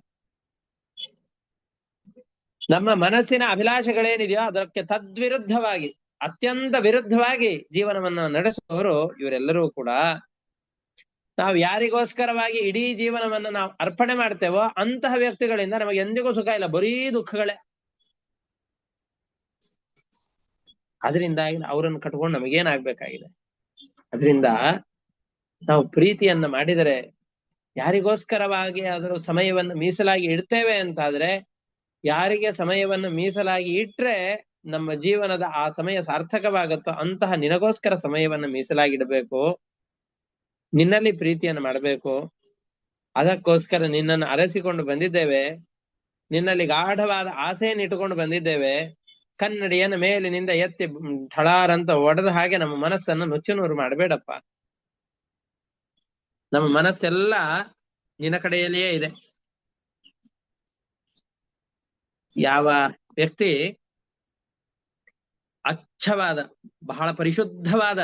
ನಮ್ಮ ಮನಸ್ಸಿನ ಅಭಿಲಾಷೆಗಳೇನಿದೆಯೋ ಅದಕ್ಕೆ ತದ್ವಿರುದ್ಧವಾಗಿ, ಅತ್ಯಂತ ವಿರುದ್ಧವಾಗಿ ಜೀವನವನ್ನು ನಡೆಸುವವರು ಇವರೆಲ್ಲರೂ ಕೂಡ. ನಾವು ಯಾರಿಗೋಸ್ಕರವಾಗಿ ಇಡೀ ಜೀವನವನ್ನ ನಾವು ಅರ್ಪಣೆ ಮಾಡ್ತೇವೋ ಅಂತಹ ವ್ಯಕ್ತಿಗಳಿಂದ ನಮಗೆ ಎಂದಿಗೂ ಸುಖ ಇಲ್ಲ, ಬರೀ ದುಃಖಗಳೇ. ಅದರಿಂದಾಗಿ ಅವರನ್ನು ಕಟ್ಕೊಂಡು ನಮಗೇನಾಗ್ಬೇಕಾಗಿದೆ? ಅದರಿಂದ ನಾವು ಪ್ರೀತಿಯನ್ನ ಮಾಡಿದರೆ, ಯಾರಿಗೋಸ್ಕರವಾಗಿ ಆದರೂ ಸಮಯವನ್ನು ಮೀಸಲಾಗಿ ಇಡ್ತೇವೆ ಅಂತಾದ್ರೆ, ಯಾರಿಗೆ ಸಮಯವನ್ನು ಮೀಸಲಾಗಿ ಇಟ್ರೆ ನಮ್ಮ ಜೀವನದ ಆ ಸಮಯ ಸಾರ್ಥಕವಾಗುತ್ತೋ ಅಂತಹ ನಿನಗೋಸ್ಕರ ಸಮಯವನ್ನು ಮೀಸಲಾಗಿಡಬೇಕು. ನಿನ್ನಲ್ಲಿ ಪ್ರೀತಿಯನ್ನು ಮಾಡಬೇಕು. ಅದಕ್ಕೋಸ್ಕರ ನಿನ್ನನ್ನು ಅರಸಿಕೊಂಡು ಬಂದಿದ್ದೇವೆ. ನಿನ್ನಲ್ಲಿ ಗಾಢವಾದ ಆಸೆಯನ್ನು ಇಟ್ಟುಕೊಂಡು ಬಂದಿದ್ದೇವೆ. ಕನ್ನಡಿಯನ್ನು ಮೇಲಿನಿಂದ ಎತ್ತಿ ಢಳಾರಂತ ಒಡೆದ ಹಾಗೆ ನಮ್ಮ ಮನಸ್ಸನ್ನು ನುಚ್ಚುನೂರು ಮಾಡಬೇಡಪ್ಪ. ನಮ್ಮ ಮನಸ್ಸೆಲ್ಲ ನಿನ್ನ ಕಡೆಯಲ್ಲಿಯೇ ಇದೆ. ಯಾವ ವ್ಯಕ್ತಿ ಅಚ್ಚವಾದ, ಬಹಳ ಪರಿಶುದ್ಧವಾದ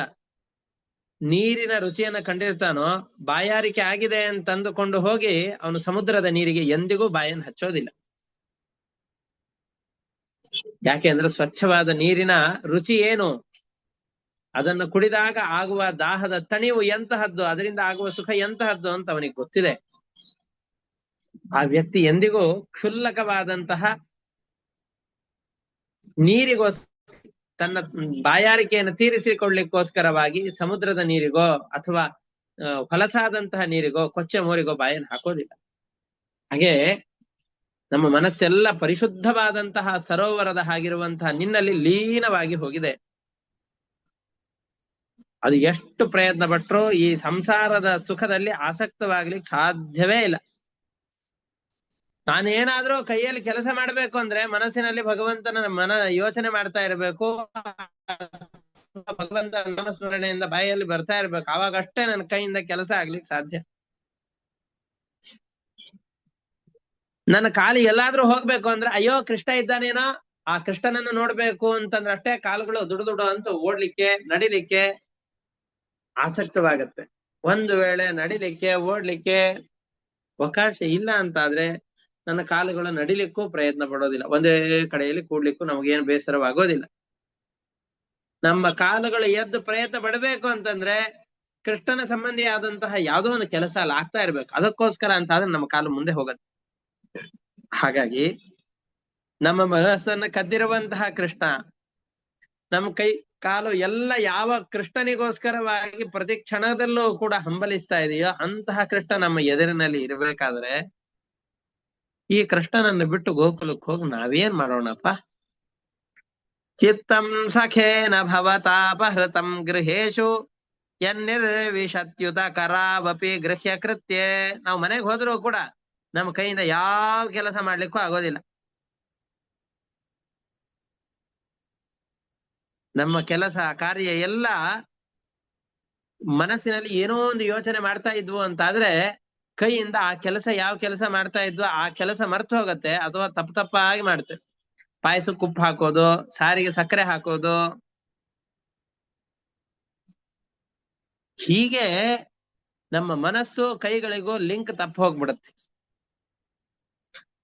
ನೀರಿನ ರುಚಿಯನ್ನ ಕಂಡಿರ್ತಾನೋ, ಬಾಯಾರಿಕೆ ಆಗಿದೆ ಅಂತಂದುಕೊಂಡು ಹೋಗಿ ಅವನು ಸಮುದ್ರದ ನೀರಿಗೆ ಎಂದಿಗೂ ಬಾಯನ್ನು ಹಚ್ಚೋದಿಲ್ಲ. ಯಾಕೆ ಅಂದ್ರೆ ಸ್ವಚ್ಛವಾದ ನೀರಿನ ರುಚಿ ಏನು, ಅದನ್ನು ಕುಡಿದಾಗ ಆಗುವ ದಾಹದ ತಣಿವು ಎಂತಹದ್ದು, ಅದರಿಂದ ಆಗುವ ಸುಖ ಎಂತಹದ್ದು ಅಂತ ಅವನಿಗೆ ಗೊತ್ತಿದೆ. ಆ ವ್ಯಕ್ತಿ ಎಂದಿಗೂ ಕ್ಷುಲ್ಲಕವಾದಂತಹ ನೀರಿಗೋಸ್ಕರ, ತನ್ನ ಬಾಯಾರಿಕೆಯನ್ನು ತೀರಿಸಿಕೊಳ್ಳಿಕ್ಕೋಸ್ಕರವಾಗಿ ಸಮುದ್ರದ ನೀರಿಗೋ ಅಥವಾ ಹೊಲಸಾದಂತಹ ನೀರಿಗೋ ಕೊಚ್ಚೆ ಮೋರಿಗೋ ಬಾಯನ್ನು ಹಾಕೋದಿಲ್ಲ. ಹಾಗೆ ನಮ್ಮ ಮನಸ್ಸೆಲ್ಲ ಪರಿಶುದ್ಧವಾದಂತಹ ಸರೋವರದ ಹಾಗಿರುವಂತಹ ನಿನ್ನಲ್ಲಿ ಲೀನವಾಗಿ ಹೋಗಿದೆ. ಅದು ಎಷ್ಟು ಪ್ರಯತ್ನ ಪಟ್ಟರೂ ಈ ಸಂಸಾರದ ಸುಖದಲ್ಲಿ ಆಸಕ್ತವಾಗ್ಲಿಕ್ಕೆ ಸಾಧ್ಯವೇ ಇಲ್ಲ. ನಾನೇನಾದ್ರೂ ಕೈಯಲ್ಲಿ ಕೆಲಸ ಮಾಡ್ಬೇಕು ಅಂದ್ರೆ ಮನಸ್ಸಿನಲ್ಲಿ ಭಗವಂತನ ಯೋಚನೆ ಮಾಡ್ತಾ ಇರಬೇಕು, ಭಗವಂತನ ನಾಮಸ್ಮರಣೆಯಿಂದ ಬಾಯಲ್ಲಿ ಬರ್ತಾ ಇರ್ಬೇಕು. ಅವಾಗಷ್ಟೇ ನನ್ನ ಕೈಯಿಂದ ಕೆಲಸ ಆಗ್ಲಿಕ್ಕೆ ಸಾಧ್ಯ. ನನ್ನ ಕಾಲು ಎಲ್ಲಾದ್ರೂ ಹೋಗ್ಬೇಕು ಅಂದ್ರೆ ಅಯ್ಯೋ ಕೃಷ್ಣ ಇದ್ದಾನೇನೋ, ಆ ಕೃಷ್ಣನನ್ನು ನೋಡ್ಬೇಕು ಅಂತಂದ್ರೆ ಅಷ್ಟೇ ಕಾಲುಗಳು ದುಡು ಅಂತ ಓಡ್ಲಿಕ್ಕೆ ನಡಿಲಿಕ್ಕೆ ಆಸಕ್ತವಾಗತ್ತೆ. ಒಂದು ವೇಳೆ ನಡಿಲಿಕ್ಕೆ ಓಡ್ಲಿಕ್ಕೆ ಅವಕಾಶ ಇಲ್ಲ ಅಂತಾದ್ರೆ ನನ್ನ ಕಾಲುಗಳು ನಡಿಲಿಕ್ಕೂ ಪ್ರಯತ್ನ ಪಡೋದಿಲ್ಲ. ಒಂದೇ ಕಡೆಯಲ್ಲಿ ಕೂಡ್ಲಿಕ್ಕೂ ನಮಗೇನು ಬೇಸರವಾಗೋದಿಲ್ಲ. ನಮ್ಮ ಕಾಲುಗಳು ಎದ್ದು ಪ್ರಯತ್ನ ಪಡಬೇಕು ಅಂತಂದ್ರೆ ಕೃಷ್ಣನ ಸಂಬಂಧಿಯಾದಂತಹ ಯಾವುದೋ ಒಂದು ಕೆಲಸ ಅಲ್ಲಿ ಆಗ್ತಾ ಇರ್ಬೇಕು. ಅದಕ್ಕೋಸ್ಕರ ಅಂತಾದ್ರೆ ನಮ್ಮ ಕಾಲು ಮುಂದೆ ಹೋಗುತ್ತೆ. ಹಾಗಾಗಿ ನಮ್ಮ ಮನಸ್ಸನ್ನ ಕದ್ದಿರುವಂತಹ ಕೃಷ್ಣ, ನಮ್ಮ ಕೈ ಕಾಲು ಎಲ್ಲ ಯಾವ ಕೃಷ್ಣನಿಗೋಸ್ಕರವಾಗಿ ಪ್ರತಿ ಕ್ಷಣದಲ್ಲೂ ಕೂಡ ಹಂಬಲಿಸ್ತಾ ಇದೆಯೋ ಅಂತಹ ಕೃಷ್ಣ ನಮ್ಮ ಎದುರಿನಲ್ಲಿ ಇರಬೇಕಾದ್ರೆ ಈ ಕೃಷ್ಣನನ್ನು ಬಿಟ್ಟು ಗೋಕುಲಕ್ಕೆ ಹೋಗಿ ನಾವೇನ್ ಮಾಡೋಣಪ್ಪ? ಚಿತ್ತಂ ಸಖೇನ ಭವತಾಪಹೃತಂ ಗೃಹೇಶು ಯನ್ನಿರ್ವಿಶತ್ಯುತ ಕರಾವಪಿ ಗೃಹ್ಯ ಕೃತ್ಯೆ. ನಾವು ಮನೆಗೆ ಹೋದ್ರೂ ಕೂಡ ನಮ್ಮ ಕೈಯಿಂದ ಯಾವ ಕೆಲಸ ಮಾಡ್ಲಿಕ್ಕೂ ಆಗೋದಿಲ್ಲ. ನಮ್ಮ ಕೆಲಸ ಕಾರ್ಯ ಎಲ್ಲ ಮನಸ್ಸಿನಲ್ಲಿ ಏನೋ ಒಂದು ಯೋಚನೆ ಮಾಡ್ತಾ ಇದ್ವು ಅಂತಾದ್ರೆ ಕೈಯಿಂದ ಆ ಕೆಲಸ, ಯಾವ ಕೆಲಸ ಮಾಡ್ತಾ ಇದ್ವೋ ಆ ಕೆಲಸ ಮರ್ತು ಹೋಗತ್ತೆ, ಅಥವಾ ತಪ್ಪಾಗಿ ಮಾಡುತ್ತೆ. ಪಾಯಸಕ್ಕೆ ಉಪ್ಪು ಹಾಕೋದು, ಸಾರಿಗೆ ಸಕ್ಕರೆ ಹಾಕೋದು, ಹೀಗೆ ನಮ್ಮ ಮನಸ್ಸು ಕೈಗಳಿಗೂ ಲಿಂಕ್ ತಪ್ಪ ಹೋಗ್ಬಿಡುತ್ತೆ.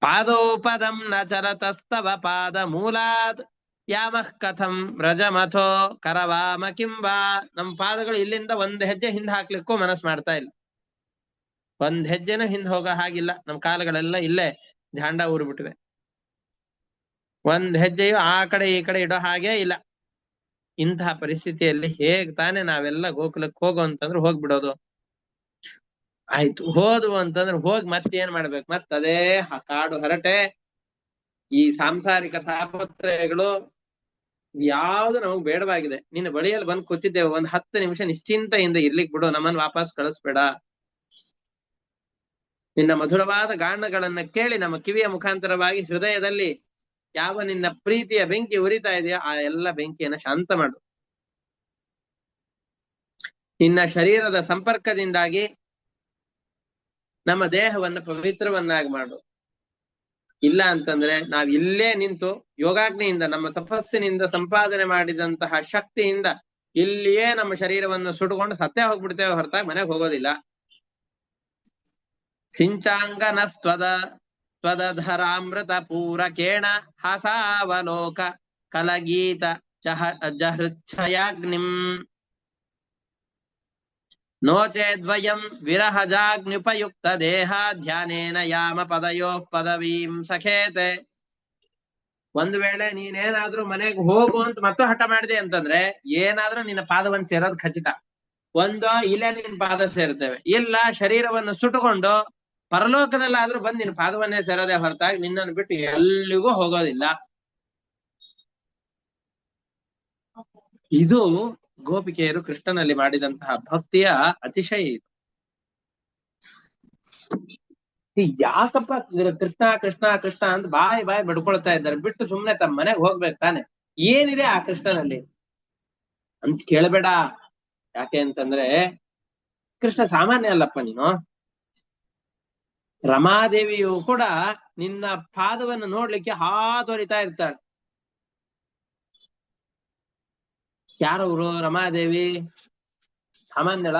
ಪಾದೋಪದಂ ನ ಚರತಸ್ತವ ಪಾದ ಮೂಲಾದ್ ಯಾಮಃ ಕಥಂ ವ್ರಜಮಥೋ ಕರವಾಮ ಕಿಂವಾ. ನಮ್ಮ ಪಾದಗಳು ಇಲ್ಲಿಂದ ಒಂದ್ ಹೆಜ್ಜೆ ಹಿಂದೆ ಹಾಕ್ಲಿಕ್ಕೂ ಮನಸ್ಸು ಮಾಡ್ತಾ ಇಲ್ಲ. ಒಂದ್ ಹೆಜ್ಜೆನೂ ಹಿಂದೆ ಹೋಗೋ ಹಾಗಿಲ್ಲ. ನಮ್ಮ ಕಾಲುಗಳೆಲ್ಲ ಇಲ್ಲೇ ಜಾಂಡ ಊರ್ಬಿಟ್ಟಿವೆ. ಒಂದ್ ಹೆಜ್ಜೆಯು ಆ ಕಡೆ ಈ ಕಡೆ ಇಡೋ ಹಾಗೆ ಇಲ್ಲ. ಇಂತಹ ಪರಿಸ್ಥಿತಿಯಲ್ಲಿ ಹೇಗ್ ತಾನೇ ನಾವೆಲ್ಲ ಗೋಕುಲಕ್ಕೆ ಹೋಗು ಅಂತಂದ್ರೆ ಹೋಗ್ಬಿಡೋದು? ಆಯ್ತು, ಹೋದ್ವು ಅಂತಂದ್ರೆ ಹೋಗಿ ಮತ್ತೆ ಏನ್ ಮಾಡ್ಬೇಕು? ಅದೇ ಕಾಡು ಹರಟೆ, ಈ ಸಾಂಸಾರಿಕ ತಾಪತ್ರಯಗಳು ಯಾವ್ದು ನಮಗ್ ಬೇಡವಾಗಿದೆ. ನಿನ್ನ ಬಳಿಯಲ್ಲಿ ಬಂದು ಕೂತಿದ್ದೇವೆ, ಒಂದ್ 10 ನಿಮಿಷ ನಿಶ್ಚಿಂತೆಯಿಂದ ಇರ್ಲಿಕ್ ಬಿಡು, ನಮ್ಮನ್ನು ವಾಪಸ್ ಕಳಿಸ್ಬೇಡ. ನಿನ್ನ ಮಧುರವಾದ ಗಾನಗಳನ್ನ ಕೇಳಿ ನಮ್ಮ ಕಿವಿಯ ಮುಖಾಂತರವಾಗಿ ಹೃದಯದಲ್ಲಿ ಯಾವ ನಿನ್ನ ಪ್ರೀತಿಯ ಬೆಂಕಿ ಉರಿತಾ ಇದೆಯೋ ಆ ಎಲ್ಲ ಬೆಂಕಿಯನ್ನ ಶಾಂತ ಮಾಡು. ನಿನ್ನ ಶರೀರದ ಸಂಪರ್ಕದಿಂದಾಗಿ ನಮ್ಮ ದೇಹವನ್ನು ಪವಿತ್ರವನ್ನಾಗಿ ಮಾಡು. ಇಲ್ಲ ಅಂತಂದ್ರೆ ನಾವ್ ಇಲ್ಲೇ ನಿಂತು ಯೋಗಾಗ್ನಿಯಿಂದ, ನಮ್ಮ ತಪಸ್ಸಿನಿಂದ ಸಂಪಾದನೆ ಮಾಡಿದಂತಹ ಶಕ್ತಿಯಿಂದ ಇಲ್ಲಿಯೇ ನಮ್ಮ ಶರೀರವನ್ನು ಸುಟ್ಕೊಂಡು ಸತ್ತೇ ಹೋಗ್ಬಿಡ್ತೇವೆ ಹೊರತಾಗಿ ಮನೆಗೆ ಹೋಗೋದಿಲ್ಲ. ಸಿಂಚಾಂಗನ ತ್ವದಧರಾಮೃತ ಪೂರಕೇಣ ಹಾಸಾವಲೋಕ ಕಲಗೀತ ಜಹೃಚ್ಛಯಾಗ್ನಿಂ ನೋಚೇದ್ವಯಂ ವಿರಹಜಾಗ್ನಿಪಯುಕ್ತ ದೇಹ ಧ್ಯಾನೇನ ಯಾಮ ಪದಯೋ ಪದವೀಂ ಸಖೇತೆ. ಒಂದು ವೇಳೆ ನೀನೇನಾದ್ರೂ ಮನೆಗೆ ಹೋಗು ಅಂತ ಮತ್ತು ಹಠ ಮಾಡಿದೆ ಅಂತಂದ್ರೆ ಏನಾದ್ರೂ ನಿನ್ನ ಪಾದವನ್ನು ಸೇರೋದು ಖಚಿತ. ಒಂದು ಇಲ್ಲೇ ನಿನ್ ಪಾದ ಸೇರ್ತೇವೆ, ಇಲ್ಲ ಶರೀರವನ್ನು ಸುಟ್ಟುಕೊಂಡು ಪರಲೋಕದಲ್ಲಾದ್ರೂ ಬಂದು ನಿನ್ನ ಪಾದವನ್ನೇ ಸೇರೋದೇ ಹೊರತಾಗಿ ನಿನ್ನನ್ನು ಬಿಟ್ಟು ಎಲ್ಲಿಗೂ ಹೋಗೋದಿಲ್ಲ. ಇದು ಗೋಪಿಕೆಯರು ಕೃಷ್ಣನಲ್ಲಿ ಮಾಡಿದಂತಹ ಭಕ್ತಿಯ ಅತಿಶಯ. ಇದು ಯಾಕಪ್ಪ ಕೃಷ್ಣ ಕೃಷ್ಣ ಕೃಷ್ಣ ಅಂತ ಬಾಯಿ ಬಡ್ಕೊಳ್ತಾ ಇದ್ದಾರೆ, ಬಿಟ್ಟು ಸುಮ್ನೆ ತಮ್ಮ ಮನೆಗೆ ಹೋಗ್ಬೇಕು ತಾನೆ, ಏನಿದೆ ಆ ಕೃಷ್ಣನಲ್ಲಿ ಅಂತ ಕೇಳಬೇಡ. ಯಾಕೆ ಅಂತಂದ್ರೆ ಕೃಷ್ಣ ಸಾಮಾನ್ಯ ಅಲ್ಲಪ್ಪ ನೀನು. ರಮಾದೇವಿಯು ಕೂಡ ನಿನ್ನ ಪಾದವನ್ನು ನೋಡ್ಲಿಕ್ಕೆ ಹಾತೊರಿತಾ ಇರ್ತಾಳೆ. ಯಾರವರು ರಮಾದೇವಿ? ಸಾಮಾನ್ಯಳ?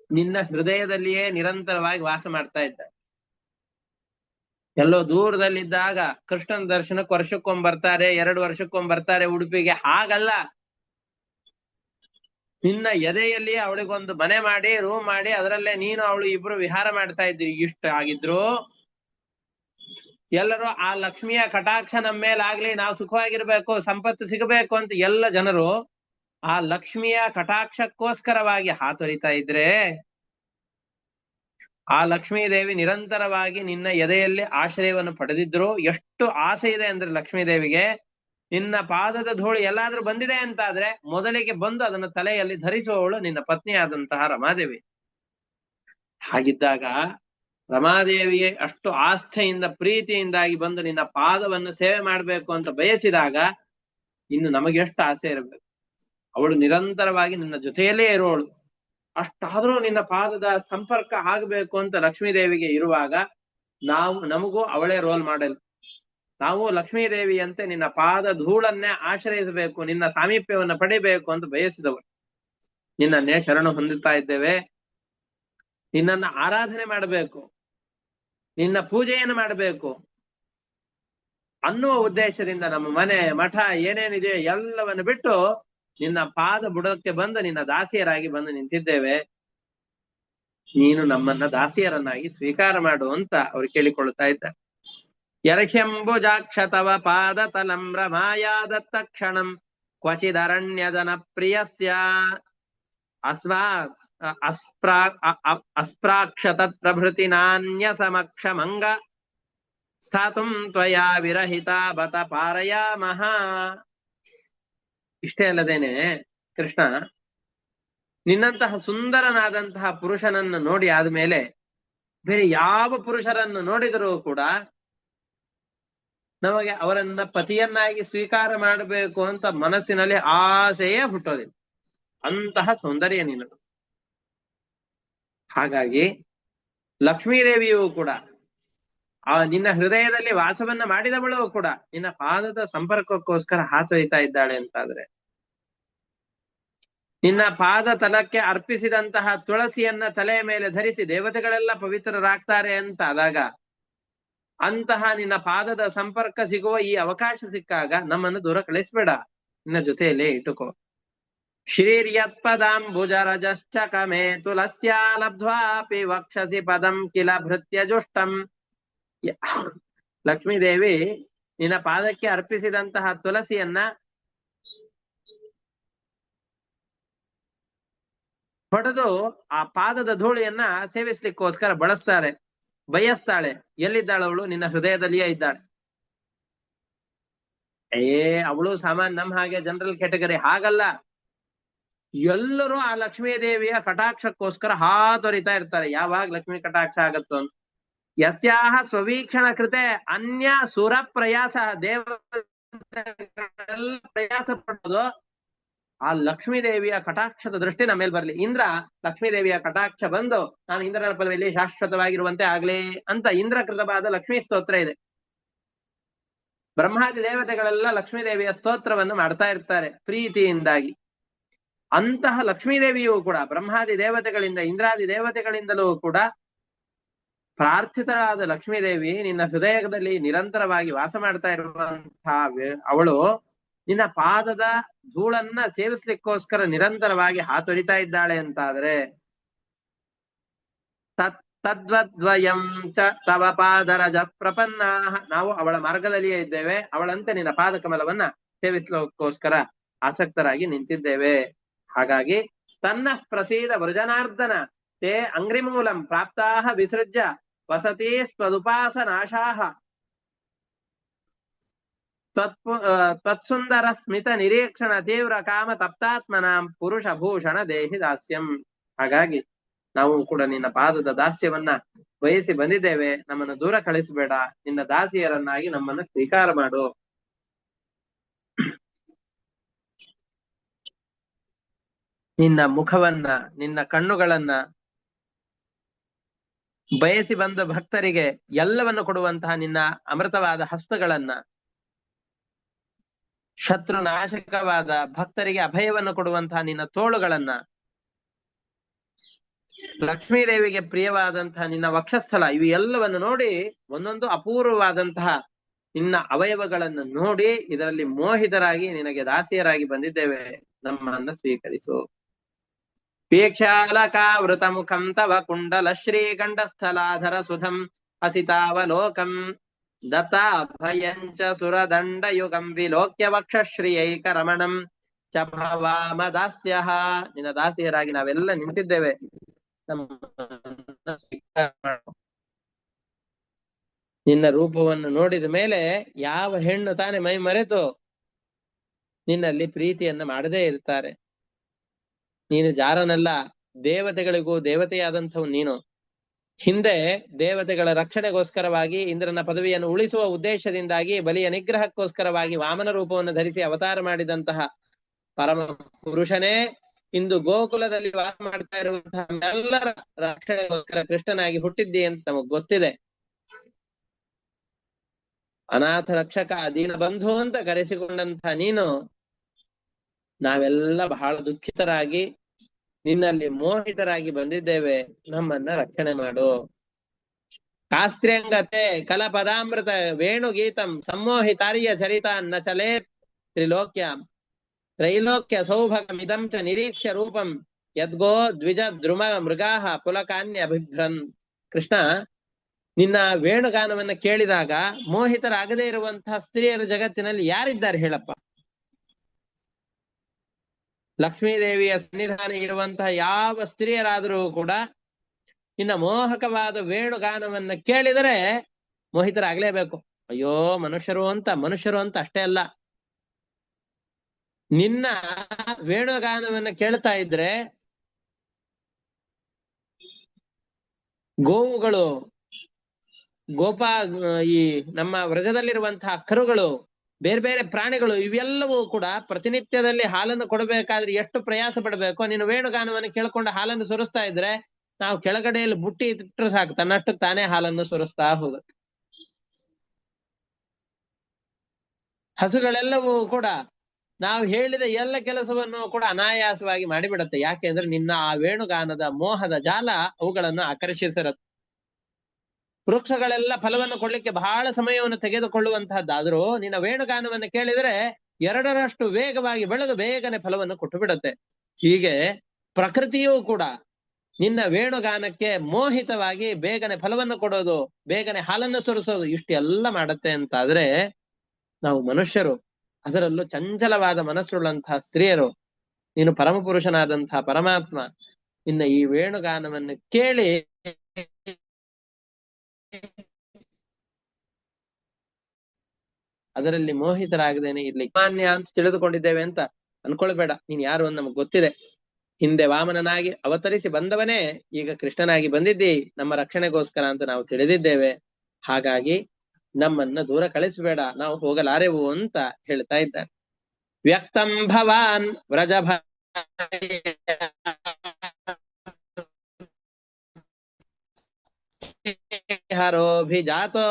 ನಿನ್ನ ಹೃದಯದಲ್ಲಿಯೇ ನಿರಂತರವಾಗಿ ವಾಸ ಮಾಡ್ತಾ ಇದ್ದಾಳೆ. ಎಲ್ಲೋ ದೂರದಲ್ಲಿದ್ದಾಗ ಕೃಷ್ಣನ ದರ್ಶನಕ್ಕೆ ವರ್ಷಕ್ಕೊಮ್ಮೆ ಬರ್ತಾರೆ, 2 ವರ್ಷಕ್ಕೊಮ್ಮೆ ಬರ್ತಾರೆ ಉಡುಪಿಗೆ. ಹಾಗಲ್ಲ, ನಿನ್ನ ಎದೆಯಲ್ಲಿ ಅವಳಿಗೊಂದು ಮನೆ ಮಾಡಿ, ರೂಮ್ ಮಾಡಿ, ಅದರಲ್ಲೇ ನೀನು ಅವಳು ಇಬ್ರು ವಿಹಾರ ಮಾಡ್ತಾ ಇದ್ದೀರಿ. ಇಷ್ಟ ಆಗಿದ್ರು ಎಲ್ಲರೂ ಆ ಲಕ್ಷ್ಮಿಯ ಕಟಾಕ್ಷ ನಮ್ಮ ಮೇಲಾಗ್ಲಿ, ನಾವು ಸುಖವಾಗಿರ್ಬೇಕು, ಸಂಪತ್ತು ಸಿಗಬೇಕು ಅಂತ ಎಲ್ಲ ಜನರು ಆ ಲಕ್ಷ್ಮಿಯ ಕಟಾಕ್ಷಕ್ಕೋಸ್ಕರವಾಗಿ ಹಾತೊರಿತಾ ಇದ್ರೆ, ಆ ಲಕ್ಷ್ಮೀ ದೇವಿ ನಿರಂತರವಾಗಿ ನಿನ್ನ ಎದೆಯಲ್ಲಿ ಆಶ್ರಯವನ್ನು ಪಡೆದಿದ್ರು. ಎಷ್ಟು ಆಸೆ ಇದೆ ಅಂದ್ರೆ ಲಕ್ಷ್ಮೀ ದೇವಿಗೆ, ನಿನ್ನ ಪಾದದ ಧೂಳು ಎಲ್ಲಾದ್ರೂ ಬಂದಿದೆ ಅಂತಾದ್ರೆ ಮೊದಲಿಗೆ ಬಂದು ಅದನ್ನು ತಲೆಯಲ್ಲಿ ಧರಿಸುವವಳು ನಿನ್ನ ಪತ್ನಿಯಾದಂತಹ ರಮಾದೇವಿ. ಹಾಗಿದ್ದಾಗ ರಮಾದೇವಿಗೆ ಅಷ್ಟು ಆಸ್ಥೆಯಿಂದ ಪ್ರೀತಿಯಿಂದಾಗಿ ಬಂದು ನಿನ್ನ ಪಾದವನ್ನು ಸೇವೆ ಮಾಡ್ಬೇಕು ಅಂತ ಬಯಸಿದಾಗ ಇನ್ನು ನಮಗೆ ಎಷ್ಟು ಆಸೆ ಇರಬೇಕು. ಅವಳು ನಿರಂತರವಾಗಿ ನಿನ್ನ ಜೊತೆಯಲ್ಲೇ ಇರೋಳು. ಅಷ್ಟಾದ್ರೂ ನಿನ್ನ ಪಾದದ ಸಂಪರ್ಕ ಆಗಬೇಕು ಅಂತ ಲಕ್ಷ್ಮೀ ದೇವಿಗೆ ಇರುವಾಗ ನಮಗೂ ಅವಳೇ ರೋಲ್ ಮಾಡೆಲ್. ನಾವು ಲಕ್ಷ್ಮೀ ದೇವಿಯಂತೆ ನಿನ್ನ ಪಾದ ಧೂಳನ್ನೇ ಆಶ್ರಯಿಸಬೇಕು, ನಿನ್ನ ಸಾಮೀಪ್ಯವನ್ನು ಪಡಿಬೇಕು ಅಂತ ಬಯಸಿದವರು. ನಿನ್ನನ್ನೇ ಶರಣು ಹೊಂದುತ್ತಾ ಇದ್ದೇವೆ, ನಿನ್ನನ್ನ ಆರಾಧನೆ ಮಾಡಬೇಕು, ನಿನ್ನ ಪೂಜೆಯನ್ನು ಮಾಡಬೇಕು ಅನ್ನುವ ಉದ್ದೇಶದಿಂದ ನಮ್ಮ ಮನೆ ಮಠ ಏನೇನಿದೆ ಎಲ್ಲವನ್ನು ಬಿಟ್ಟು ನಿನ್ನ ಪಾದ ಬುಡಕ್ಕೆ ಬಂದು ನಿನ್ನ ದಾಸಿಯರಾಗಿ ಬಂದು ನಿಂತಿದ್ದೇವೆ. ನೀನು ನಮ್ಮನ್ನ ದಾಸಿಯರನ್ನಾಗಿ ಸ್ವೀಕಾರ ಮಾಡು ಅಂತ ಅವ್ರು ಕೇಳಿಕೊಳ್ಳುತ್ತಾ ಇದ್ದಾರೆ. ಯರ್ಹ್ಯಂಬುಜಾಕ್ಷ ತವ ಪಾದ ತಲಂ ರಮಾಯಾದತ್ತ ಕ್ಷಣಂ ಕ್ವಚಿದರಣ್ಯದನ ಪ್ರಿಯಸ್ಯ ಅಸ್ಪ್ರಾಕ್ಷತತ್ ಪ್ರಭೃತಿ ನಾನ್ಯ ಸಮಕ್ಷಮಂಗ ಸ್ಥಾತುಂ ತ್ವಯಾ ವಿರಹಿತ ಬತ ಪಾರಯಾಮಹ. ಇಷ್ಟೇ ಅಲ್ಲದೇನೆ ಕೃಷ್ಣ ನಿನ್ನಂತಹ ಸುಂದರನಾದಂತಹ ಪುರುಷನನ್ನು ನೋಡಿ ಆದ್ಮೇಲೆ ಬೇರೆ ಯಾವ ಪುರುಷರನ್ನು ನೋಡಿದರೂ ಕೂಡ ನಮಗೆ ಅವರನ್ನ ಪತಿಯನ್ನಾಗಿ ಸ್ವೀಕಾರ ಮಾಡಬೇಕು ಅಂತ ಮನಸ್ಸಿನಲ್ಲಿ ಆಸೆಯೇ ಹುಟ್ಟೋದಿಲ್ಲ. ಅಂತಹ ಸೌಂದರ್ಯ ನಿನ್ನದು. ಹಾಗಾಗಿ ಲಕ್ಷ್ಮೀದೇವಿಯು ಕೂಡ ನಿನ್ನ ಹೃದಯದಲ್ಲಿ ವಾಸವನ್ನ ಮಾಡಿದವಳು ಕೂಡ ನಿನ್ನ ಪಾದದ ಸಂಪರ್ಕಕ್ಕೋಸ್ಕರ ಹಾತೊಯ್ತಾ ಇದ್ದಾಳೆ ಅಂತಾದ್ರೆ, ನಿನ್ನ ಪಾದ ತಲಕ್ಕೆ ಅರ್ಪಿಸಿದಂತಹ ತುಳಸಿಯನ್ನ ತಲೆಯ ಮೇಲೆ ಧರಿಸಿ ದೇವತೆಗಳೆಲ್ಲ ಪವಿತ್ರರಾಗ್ತಾರೆ ಅಂತ ಆದಾಗ, ಅಂತಹ ನಿನ್ನ ಪಾದದ ಸಂಪರ್ಕ ಸಿಗುವ ಈ ಅವಕಾಶ ಸಿಕ್ಕಾಗ ನಮ್ಮನ್ನು ದೂರ ಕಳಿಸ್ಬೇಡ, ನಿನ್ನ ಜೊತೆಯಲ್ಲೇ ಇಟ್ಟುಕೋ. ಶ್ರೀರ್ಯತ್ಪದಾಂಬುಜರಜಶ್ಚ ಕಮೇ ತುಲಸ್ಯಾ ಲಬ್ಧ್ವಾಪಿ ವಕ್ಷಸಿ ಪದಂ ಕಿಲ ಭೃತ್ಯ ಜುಷ್ಟಂ. ಲಕ್ಷ್ಮೀದೇವಿ ನಿನ್ನ ಪಾದಕ್ಕೆ ಅರ್ಪಿಸಿದಂತಹ ತುಳಸಿಯನ್ನ ಹೊಡೆದು ಆ ಪಾದದ ಧೂಳಿಯನ್ನ ಸೇವಿಸ್ಲಿಕ್ಕೋಸ್ಕರ ಬಳಸ್ತಾರೆ, ಬಯಸ್ತಾಳೆ. ಎಲ್ಲಿದ್ದಾಳವಳು? ನಿನ್ನ ಹೃದಯದಲ್ಲಿಯೇ ಇದ್ದಾಳೆ. ಅವಳು ಸಾಮಾನ್ಯ ನಮ್ಮ ಹಾಗೆ ಜನರಲ್ ಕ್ಯಾಟಗರಿ ಹಾಗಲ್ಲ. ಎಲ್ಲರೂ ಆ ಲಕ್ಷ್ಮೀ ದೇವಿಯ ಕಟಾಕ್ಷಕ್ಕೋಸ್ಕರ ಹಾತೊರಿತಾ ಇರ್ತಾರೆ. ಯಾವಾಗ ಲಕ್ಷ್ಮೀ ಕಟಾಕ್ಷ ಆಗತ್ತೋ ಅಂತ. ಯಸ್ಯಾಹ ಸ್ವವೀಕ್ಷಣ ಕೃತೆ ಅನ್ಯ ಸುರ ಪ್ರಯಾಸ, ದೇವ ಪ್ರಯಾಸ ಪಡೋದು ಆ ಲಕ್ಷ್ಮೀ ದೇವಿಯ ಕಟಾಕ್ಷದ ದೃಷ್ಟಿ ನಮ್ಮ ಮೇಲೆ ಬರ್ಲಿ. ಇಂದ್ರ ಲಕ್ಷ್ಮೀ ದೇವಿಯ ಕಟಾಕ್ಷ ಬಂದು ನಾನು ಇಂದ್ರನ ಪದವಿಯಲ್ಲಿ ಶಾಶ್ವತವಾಗಿರುವಂತೆ ಆಗ್ಲಿ ಅಂತ ಇಂದ್ರಕೃತವಾದ ಲಕ್ಷ್ಮೀ ಸ್ತೋತ್ರ ಇದೆ. ಬ್ರಹ್ಮಾದಿ ದೇವತೆಗಳೆಲ್ಲ ಲಕ್ಷ್ಮೀ ದೇವಿಯ ಸ್ತೋತ್ರವನ್ನು ಮಾಡ್ತಾ ಇರ್ತಾರೆ ಪ್ರೀತಿಯಿಂದಾಗಿ. ಅಂತಹ ಲಕ್ಷ್ಮೀದೇವಿಯು ಕೂಡ ಬ್ರಹ್ಮಾದಿ ದೇವತೆಗಳಿಂದ ಇಂದ್ರಾದಿ ದೇವತೆಗಳಿಂದಲೂ ಕೂಡ ಪ್ರಾರ್ಥಿತರಾದ ಲಕ್ಷ್ಮೀದೇವಿ ನಿನ್ನ ಹೃದಯದಲ್ಲಿ ನಿರಂತರವಾಗಿ ವಾಸ ಮಾಡ್ತಾ ಇರುವಂತಹ ಅವಳು ನಿನ್ನ ಪಾದದ ಧೂಳನ್ನ ಸೇವಿಸ್ಲಿಕ್ಕೋಸ್ಕರ ನಿರಂತರವಾಗಿ ಹಾತೊರಿತಾ ಇದ್ದಾಳೆ ಅಂತಾದ್ರೆ, ತದ್ವದ್ವಯಂ ಚ ತವ ಪಾದರಜ ಪ್ರಪನ್ನಾ, ನಾವು ಅವಳ ಮಾರ್ಗದಲ್ಲಿಯೇ ಇದ್ದೇವೆ, ಅವಳಂತೆ ನಿನ್ನ ಪಾದ ಕಮಲವನ್ನ ಸೇವಿಸ್ಲಿಕ್ಕೋಸ್ಕರ ಆಸಕ್ತರಾಗಿ ನಿಂತಿದ್ದೇವೆ. ಹಾಗಾಗಿ ತನ್ನ ಪ್ರಸೀದ ವೃಜನಾರ್ದನ ತೇ ಅಂಗ್ರಿಮೂಲಂ ಪ್ರಾಪ್ತಾಹ ವಿಸೃಜ್ಯ ವಸತಿ ಸ್ವದುಪಾಸನಾಶಾಹ ತತ್ಸುಂದರ ಸ್ಮಿತ ನಿರೀಕ್ಷಣ ತೀವ್ರ ಕಾಮ ತಪ್ತಾತ್ಮನಾಂ ಪುರುಷ ಭೂಷಣ ದೇಹಿ ದಾಸ್ಯಂ. ಹಾಗಾಗಿ ನಾವು ಕೂಡ ನಿನ್ನ ಪಾದದ ದಾಸ್ಯವನ್ನ ಬಯಸಿ ಬಂದಿದ್ದೇವೆ. ನಮ್ಮನ್ನು ದೂರ ಕಳಿಸಬೇಡ, ನಿನ್ನ ದಾಸಿಯರನ್ನಾಗಿ ನಮ್ಮನ್ನು ಸ್ವೀಕಾರ ಮಾಡು. ನಿನ್ನ ಮುಖವನ್ನ, ನಿನ್ನ ಕಣ್ಣುಗಳನ್ನ ಬಯಸಿ ಬಂದ ಭಕ್ತರಿಗೆ ಎಲ್ಲವನ್ನು ಕೊಡುವಂತಹ ನಿನ್ನ ಅಮೃತವಾದ ಹಸ್ತಗಳನ್ನ, ಶತ್ರು ನಾಶಕವಾದ ಭಕ್ತರಿಗೆ ಅಭಯವನ್ನು ಕೊಡುವಂತಹ ನಿನ್ನ ತೋಳುಗಳನ್ನ, ಲಕ್ಷ್ಮೀದೇವಿಗೆ ಪ್ರಿಯವಾದಂತಹ ನಿನ್ನ ವಕ್ಷಸ್ಥಲ, ಇವು ಎಲ್ಲವನ್ನು ನೋಡಿ ಒಂದೊಂದು ಅಪೂರ್ವವಾದಂತಹ ನಿನ್ನ ಅವಯವಗಳನ್ನು ನೋಡಿ ಇದರಲ್ಲಿ ಮೋಹಿತರಾಗಿ ನಿನಗೆ ದಾಸಿಯರಾಗಿ ಬಂದಿದ್ದೇವೆ, ನಮ್ಮನ್ನ ಸ್ವೀಕರಿಸು. ವೀಕ್ಷಾಲಕಾವೃತ ಮುಖಂ ತವ ಕುಂಡಲ ಶ್ರೀಗಂಡಸ್ಥಲಾಧರ ಸುಧಂ ಹಸಿತಾವಲೋಕಂ ದತ್ತಾಭಯಂಚ ಸುರದಂಡಯುಗಂ ವಿಲೋಕ್ಯ ವಕ್ಷಶ್ರೀಯೈಕ ರಮಣಂ ಚ ಭವಾಮ ದಾಸ್ಯಃ. ನಿನ್ನ ದಾಸಿಯರಾಗಿ ನಾವೆಲ್ಲ ನಿಂತಿದ್ದೇವೆ. ನಿನ್ನ ರೂಪವನ್ನು ನೋಡಿದ ಮೇಲೆ ಯಾವ ಹೆಣ್ಣು ತಾನೇ ಮೈ ಮರೆತು ನಿನ್ನಲ್ಲಿ ಪ್ರೀತಿಯನ್ನ ಮಾಡದೇ ಇರ್ತಾರೆ. ನೀನು ಜಾರನಲ್ಲ, ದೇವತೆಗಳಿಗೂ ದೇವತೆಯಾದಂಥವು ನೀನು. ಹಿಂದೆ ದೇವತೆಗಳ ರಕ್ಷಣೆಗೋಸ್ಕರವಾಗಿ ಇಂದ್ರನ ಪದವಿಯನ್ನು ಉಳಿಸುವ ಉದ್ದೇಶದಿಂದಾಗಿ ಬಲಿಯ ನಿಗ್ರಹಕ್ಕೋಸ್ಕರವಾಗಿ ವಾಮನ ರೂಪವನ್ನು ಧರಿಸಿ ಅವತಾರ ಮಾಡಿದಂತಹ ಪರಮ ಪುರುಷನೇ ಇಂದು ಗೋಕುಲದಲ್ಲಿ ವಾಸ ಮಾಡ್ತಾ ಇರುವಂತಹ ಎಲ್ಲರ ರಕ್ಷಣೆಗೋಸ್ಕರ ಕೃಷ್ಣನಾಗಿ ಹುಟ್ಟಿದ್ದಿ ಅಂತ ನಮಗ್ ಗೊತ್ತಿದೆ. ಅನಾಥ ರಕ್ಷಕ, ದೀನ ಬಂಧು ಅಂತ ಕರೆಸಿಕೊಂಡಂತ ನೀನು ನಾವೆಲ್ಲ ಬಹಳ ದುಃಖಿತರಾಗಿ ನಿನ್ನಲ್ಲಿ ಮೋಹಿತರಾಗಿ ಬಂದಿದ್ದೇವೆ, ನಮ್ಮನ್ನ ರಕ್ಷಣೆ ಮಾಡು. ಕಾಸ್ತ್ರ್ಯಂಗತೆ ಕಲ ಪದಾಮೃತ ವೇಣುಗೀತಂ ಸಮ್ಮೋಹಿತಾರ್ಯ ಚರಿತಾನ್ನ ಚಲೇ ತ್ರಿಲೋಕ್ಯಾಂ ತ್ರೈಲೋಕ್ಯ ಸೌಭಗಮಿದಂ ಚ ನಿರೀಕ್ಷ್ಯ ರೂಪಂ ಯದ್ಗೋ ದ್ವಿಜ ದ್ರುಮ ಮೃಗಾಹ ಪುಲಕಾನ್ಯ ಅಭಿಭ್ರನ್. ಕೃಷ್ಣ, ನಿನ್ನ ವೇಣುಗಾನವನ್ನ ಕೇಳಿದಾಗ ಮೋಹಿತರಾಗದೇ ಇರುವಂತಹ ಸ್ತ್ರೀಯರ ಜಗತ್ತಿನಲ್ಲಿ ಯಾರಿದ್ದಾರೆ ಹೇಳಪ್ಪ? ಲಕ್ಷ್ಮೀದೇವಿಯ ಸನ್ನಿಧಾನ ಇರುವಂತಹ ಯಾವ ಸ್ತ್ರೀಯರಾದರೂ ಕೂಡ ನಿನ್ನ ಮೋಹಕವಾದ ವೇಣುಗಾನವನ್ನ ಕೇಳಿದರೆ ಮೋಹಿತರಾಗಲೇಬೇಕು. ಅಯ್ಯೋ ಮನುಷ್ಯರು ಅಂತ ಅಷ್ಟೇ ಅಲ್ಲ, ನಿನ್ನ ವೇಣುಗಾನವನ್ನ ಕೇಳ್ತಾ ಇದ್ರೆ ಗೋವುಗಳು, ಈ ನಮ್ಮ ವ್ರಜದಲ್ಲಿರುವಂತಹ ಕರುಗಳು, ಬೇರೆ ಬೇರೆ ಪ್ರಾಣಿಗಳು, ಇವೆಲ್ಲವೂ ಕೂಡ ಪ್ರತಿನಿತ್ಯದಲ್ಲಿ ಹಾಲನ್ನು ಕೊಡಬೇಕಾದ್ರೆ ಎಷ್ಟು ಪ್ರಯಾಸ ಪಡಬೇಕು. ನೀನು ವೇಣುಗಾನವನ್ನು ಕೇಳ್ಕೊಂಡು ಹಾಲನ್ನು ಸುರಿಸ್ತಾ ಇದ್ರೆ ನಾವು ಕೆಳಗಡೆಯಲ್ಲಿ ಬುಟ್ಟಿ ಇಟ್ಟರೆ ಸಾಕು, ತನ್ನಷ್ಟು ತಾನೇ ಹಾಲನ್ನು ಸುರಿಸ್ತಾ ಹೋಗುತ್ತೆ. ಹಸುಗಳೆಲ್ಲವೂ ಕೂಡ ನಾವು ಹೇಳಿದ ಎಲ್ಲ ಕೆಲಸವನ್ನು ಕೂಡ ಅನಾಯಾಸವಾಗಿ ಮಾಡಿಬಿಡತ್ತೆ. ಯಾಕೆಂದ್ರೆ ನಿನ್ನ ಆ ವೇಣುಗಾನದ ಮೋಹದ ಜಾಲ ಅವುಗಳನ್ನು ಆಕರ್ಷಿಸಿರುತ್ತೆ. ವೃಕ್ಷಗಳೆಲ್ಲ ಫಲವನ್ನು ಕೊಡ್ಲಿಕ್ಕೆ ಬಹಳ ಸಮಯವನ್ನು ತೆಗೆದುಕೊಳ್ಳುವಂತಹದ್ದಾದರೂ ನಿನ್ನ ವೇಣುಗಾನವನ್ನು ಕೇಳಿದರೆ 2ರಷ್ಟು ವೇಗವಾಗಿ ಬೆಳೆದು ಬೇಗನೆ ಫಲವನ್ನು ಕೊಟ್ಟು ಬಿಡುತ್ತೆ. ಹೀಗೆ ಪ್ರಕೃತಿಯೂ ಕೂಡ ನಿನ್ನ ವೇಣುಗಾನಕ್ಕೆ ಮೋಹಿತವಾಗಿ ಬೇಗನೆ ಫಲವನ್ನು ಕೊಡೋದು, ಬೇಗನೆ ಹಾಲನ್ನು ಸುರಿಸೋದು, ಇಷ್ಟೆಲ್ಲ ಮಾಡತ್ತೆ ಅಂತಾದ್ರೆ ನಾವು ಮನುಷ್ಯರು, ಅದರಲ್ಲೂ ಚಂಚಲವಾದ ಮನಸ್ಸುಳ್ಳಂತಹ ಸ್ತ್ರೀಯರು, ನೀನು ಪರಮಪುರುಷನಾದಂತಹ ಪರಮಾತ್ಮ, ನಿನ್ನ ಈ ವೇಣುಗಾನವನ್ನು ಕೇಳಿ ಅದರಲ್ಲಿ ಮೋಹಿತರಾಗದೇನೆ ಇರ್ಲಿ ಮಾನ್ಯ ಅಂತ ತಿಳಿದುಕೊಂಡಿದ್ದೇವೆ ಅಂತ ಅನ್ಕೊಳ್ಬೇಡ. ನೀನ್ ಯಾರು ಅಂತ ನಮಗ್ ಗೊತ್ತಿದೆ. ಹಿಂದೆ ವಾಮನನಾಗಿ ಅವತರಿಸಿ ಬಂದವನೇ ಈಗ ಕೃಷ್ಣನಾಗಿ ಬಂದಿದ್ದಿ ನಮ್ಮ ರಕ್ಷಣೆಗೋಸ್ಕರ ಅಂತ ನಾವು ತಿಳಿದಿದ್ದೇವೆ. ಹಾಗಾಗಿ ನಮ್ಮನ್ನ ದೂರ ಕಳಿಸಬೇಡ, ನಾವು ಹೋಗಲಾರೆವು ಅಂತ ಹೇಳ್ತಾ ಇದ್ದಾರೆ. ವ್ಯಕ್ತಂ ಭವಾನ್ ವ್ರಜಭ ಹರೋಭಿಜಾತೋ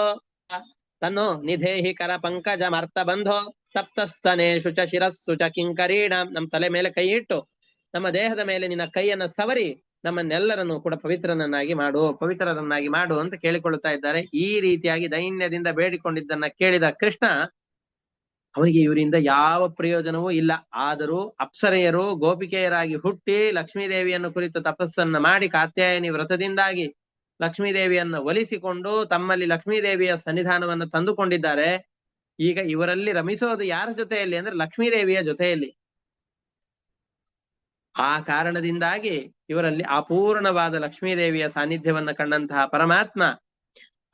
ತನ್ನೋ ನಿಧೇಹಿ ಕರ ಪಂಕಜ ಮರ್ತ ಬಂಧೋ ತಪ್ತಸ್ತನೇಶು ಚ ಶಿರಸ್ಸು ಚ ಕಿಂಕರೀಣ. ನಮ್ಮ ತಲೆ ಮೇಲೆ ಕೈ ಇಟ್ಟು ನಮ್ಮ ದೇಹದ ಮೇಲೆ ನಿನ್ನ ಕೈಯನ್ನ ಸವರಿ ನಮ್ಮನ್ನೆಲ್ಲರನ್ನು ಕೂಡ ಪವಿತ್ರರನ್ನಾಗಿ ಮಾಡು ಅಂತ ಕೇಳಿಕೊಳ್ಳುತ್ತಾ ಇದ್ದಾರೆ. ಈ ರೀತಿಯಾಗಿ ದೈನ್ಯದಿಂದ ಬೇಡಿಕೊಂಡಿದ್ದನ್ನ ಕೇಳಿದ ಕೃಷ್ಣ, ಅವನಿಗೆ ಇವರಿಂದ ಯಾವ ಪ್ರಯೋಜನವೂ ಇಲ್ಲ. ಆದರೂ ಅಪ್ಸರೆಯರು ಗೋಪಿಕೆಯರಾಗಿ ಹುಟ್ಟಿ ಲಕ್ಷ್ಮೀದೇವಿಯನ್ನು ಕುರಿತು ತಪಸ್ಸನ್ನ ಮಾಡಿ ಕಾತ್ಯಾಯನಿ ವ್ರತದಿಂದಾಗಿ ಲಕ್ಷ್ಮೀದೇವಿಯನ್ನು ಒಲಿಸಿಕೊಂಡು ತಮ್ಮಲ್ಲಿ ಲಕ್ಷ್ಮೀದೇವಿಯ ಸನ್ನಿಧಾನವನ್ನು ತಂದುಕೊಂಡಿದ್ದಾರೆ. ಈಗ ಇವರಲ್ಲಿ ರಮಿಸೋದು ಯಾರ ಜೊತೆಯಲ್ಲಿ ಅಂದ್ರೆ ಲಕ್ಷ್ಮೀದೇವಿಯ ಜೊತೆಯಲ್ಲಿ. ಆ ಕಾರಣದಿಂದಾಗಿ ಇವರಲ್ಲಿ ಅಪೂರ್ಣವಾದ ಲಕ್ಷ್ಮೀದೇವಿಯ ಸಾನ್ನಿಧ್ಯವನ್ನ ಕಂಡಂತಹ ಪರಮಾತ್ಮ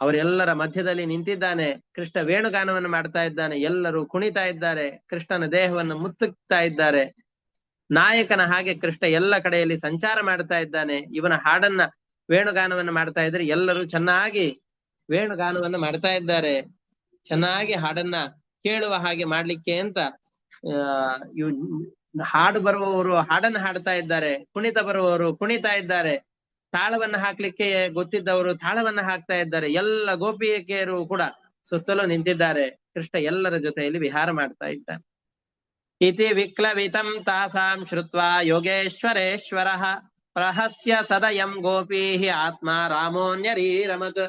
ಅವರೆಲ್ಲರ ಮಧ್ಯದಲ್ಲಿ ನಿಂತಿದ್ದಾನೆ. ಕೃಷ್ಣ ವೇಣುಗಾನವನ್ನು ಮಾಡ್ತಾ ಇದ್ದಾನೆ, ಎಲ್ಲರೂ ಕುಣಿತಾ ಇದ್ದಾರೆ, ಕೃಷ್ಣನ ದೇಹವನ್ನು ಮುತ್ತುತ್ತಾ ಇದ್ದಾರೆ. ನಾಯಕನ ಹಾಗೆ ಕೃಷ್ಣ ಎಲ್ಲ ಕಡೆಯಲ್ಲಿ ಸಂಚಾರ ಮಾಡ್ತಾ ಇದ್ದಾನೆ. ಇವನ ಹಾಡನ್ನ ವೇಣುಗಾನವನ್ನು ಮಾಡ್ತಾ ಇದ್ರೆ ಎಲ್ಲರೂ ಚೆನ್ನಾಗಿ ವೇಣುಗಾನವನ್ನು ಮಾಡ್ತಾ ಇದ್ದಾರೆ. ಚೆನ್ನಾಗಿ ಹಾಡನ್ನ ಕೇಳುವ ಹಾಗೆ ಮಾಡ್ಲಿಕ್ಕೆ ಅಂತ ಹಾಡು ಬರುವವರು ಹಾಡನ್ನು ಹಾಡ್ತಾ ಇದ್ದಾರೆ, ಕುಣಿತ ಬರುವವರು ಕುಣಿತಾ ಇದ್ದಾರೆ, ತಾಳವನ್ನ ಹಾಕ್ಲಿಕ್ಕೆ ಗೊತ್ತಿದ್ದವರು ತಾಳವನ್ನ ಹಾಕ್ತಾ ಇದ್ದಾರೆ. ಎಲ್ಲ ಗೋಪಿಕೆಯರು ಕೂಡ ಸುತ್ತಲೂ ನಿಂತಿದ್ದಾರೆ. ಕೃಷ್ಣ ಎಲ್ಲರ ಜೊತೆಯಲ್ಲಿ ವಿಹಾರ ಮಾಡ್ತಾ ಇದ್ದಾನೆ. ಇತಿ ವಿಕ್ಲವಿತಂ ತಾಸಾಂ ಶ್ರುತ್ವಾ ಯೋಗೇಶ್ವರೇಶ್ವರ ಪ್ರಹಸ್ಯ ಸದಯಂ ಗೋಪೀಹಿ ಆತ್ಮ ರಾಮೋನ್ಯರೀರಮತ್.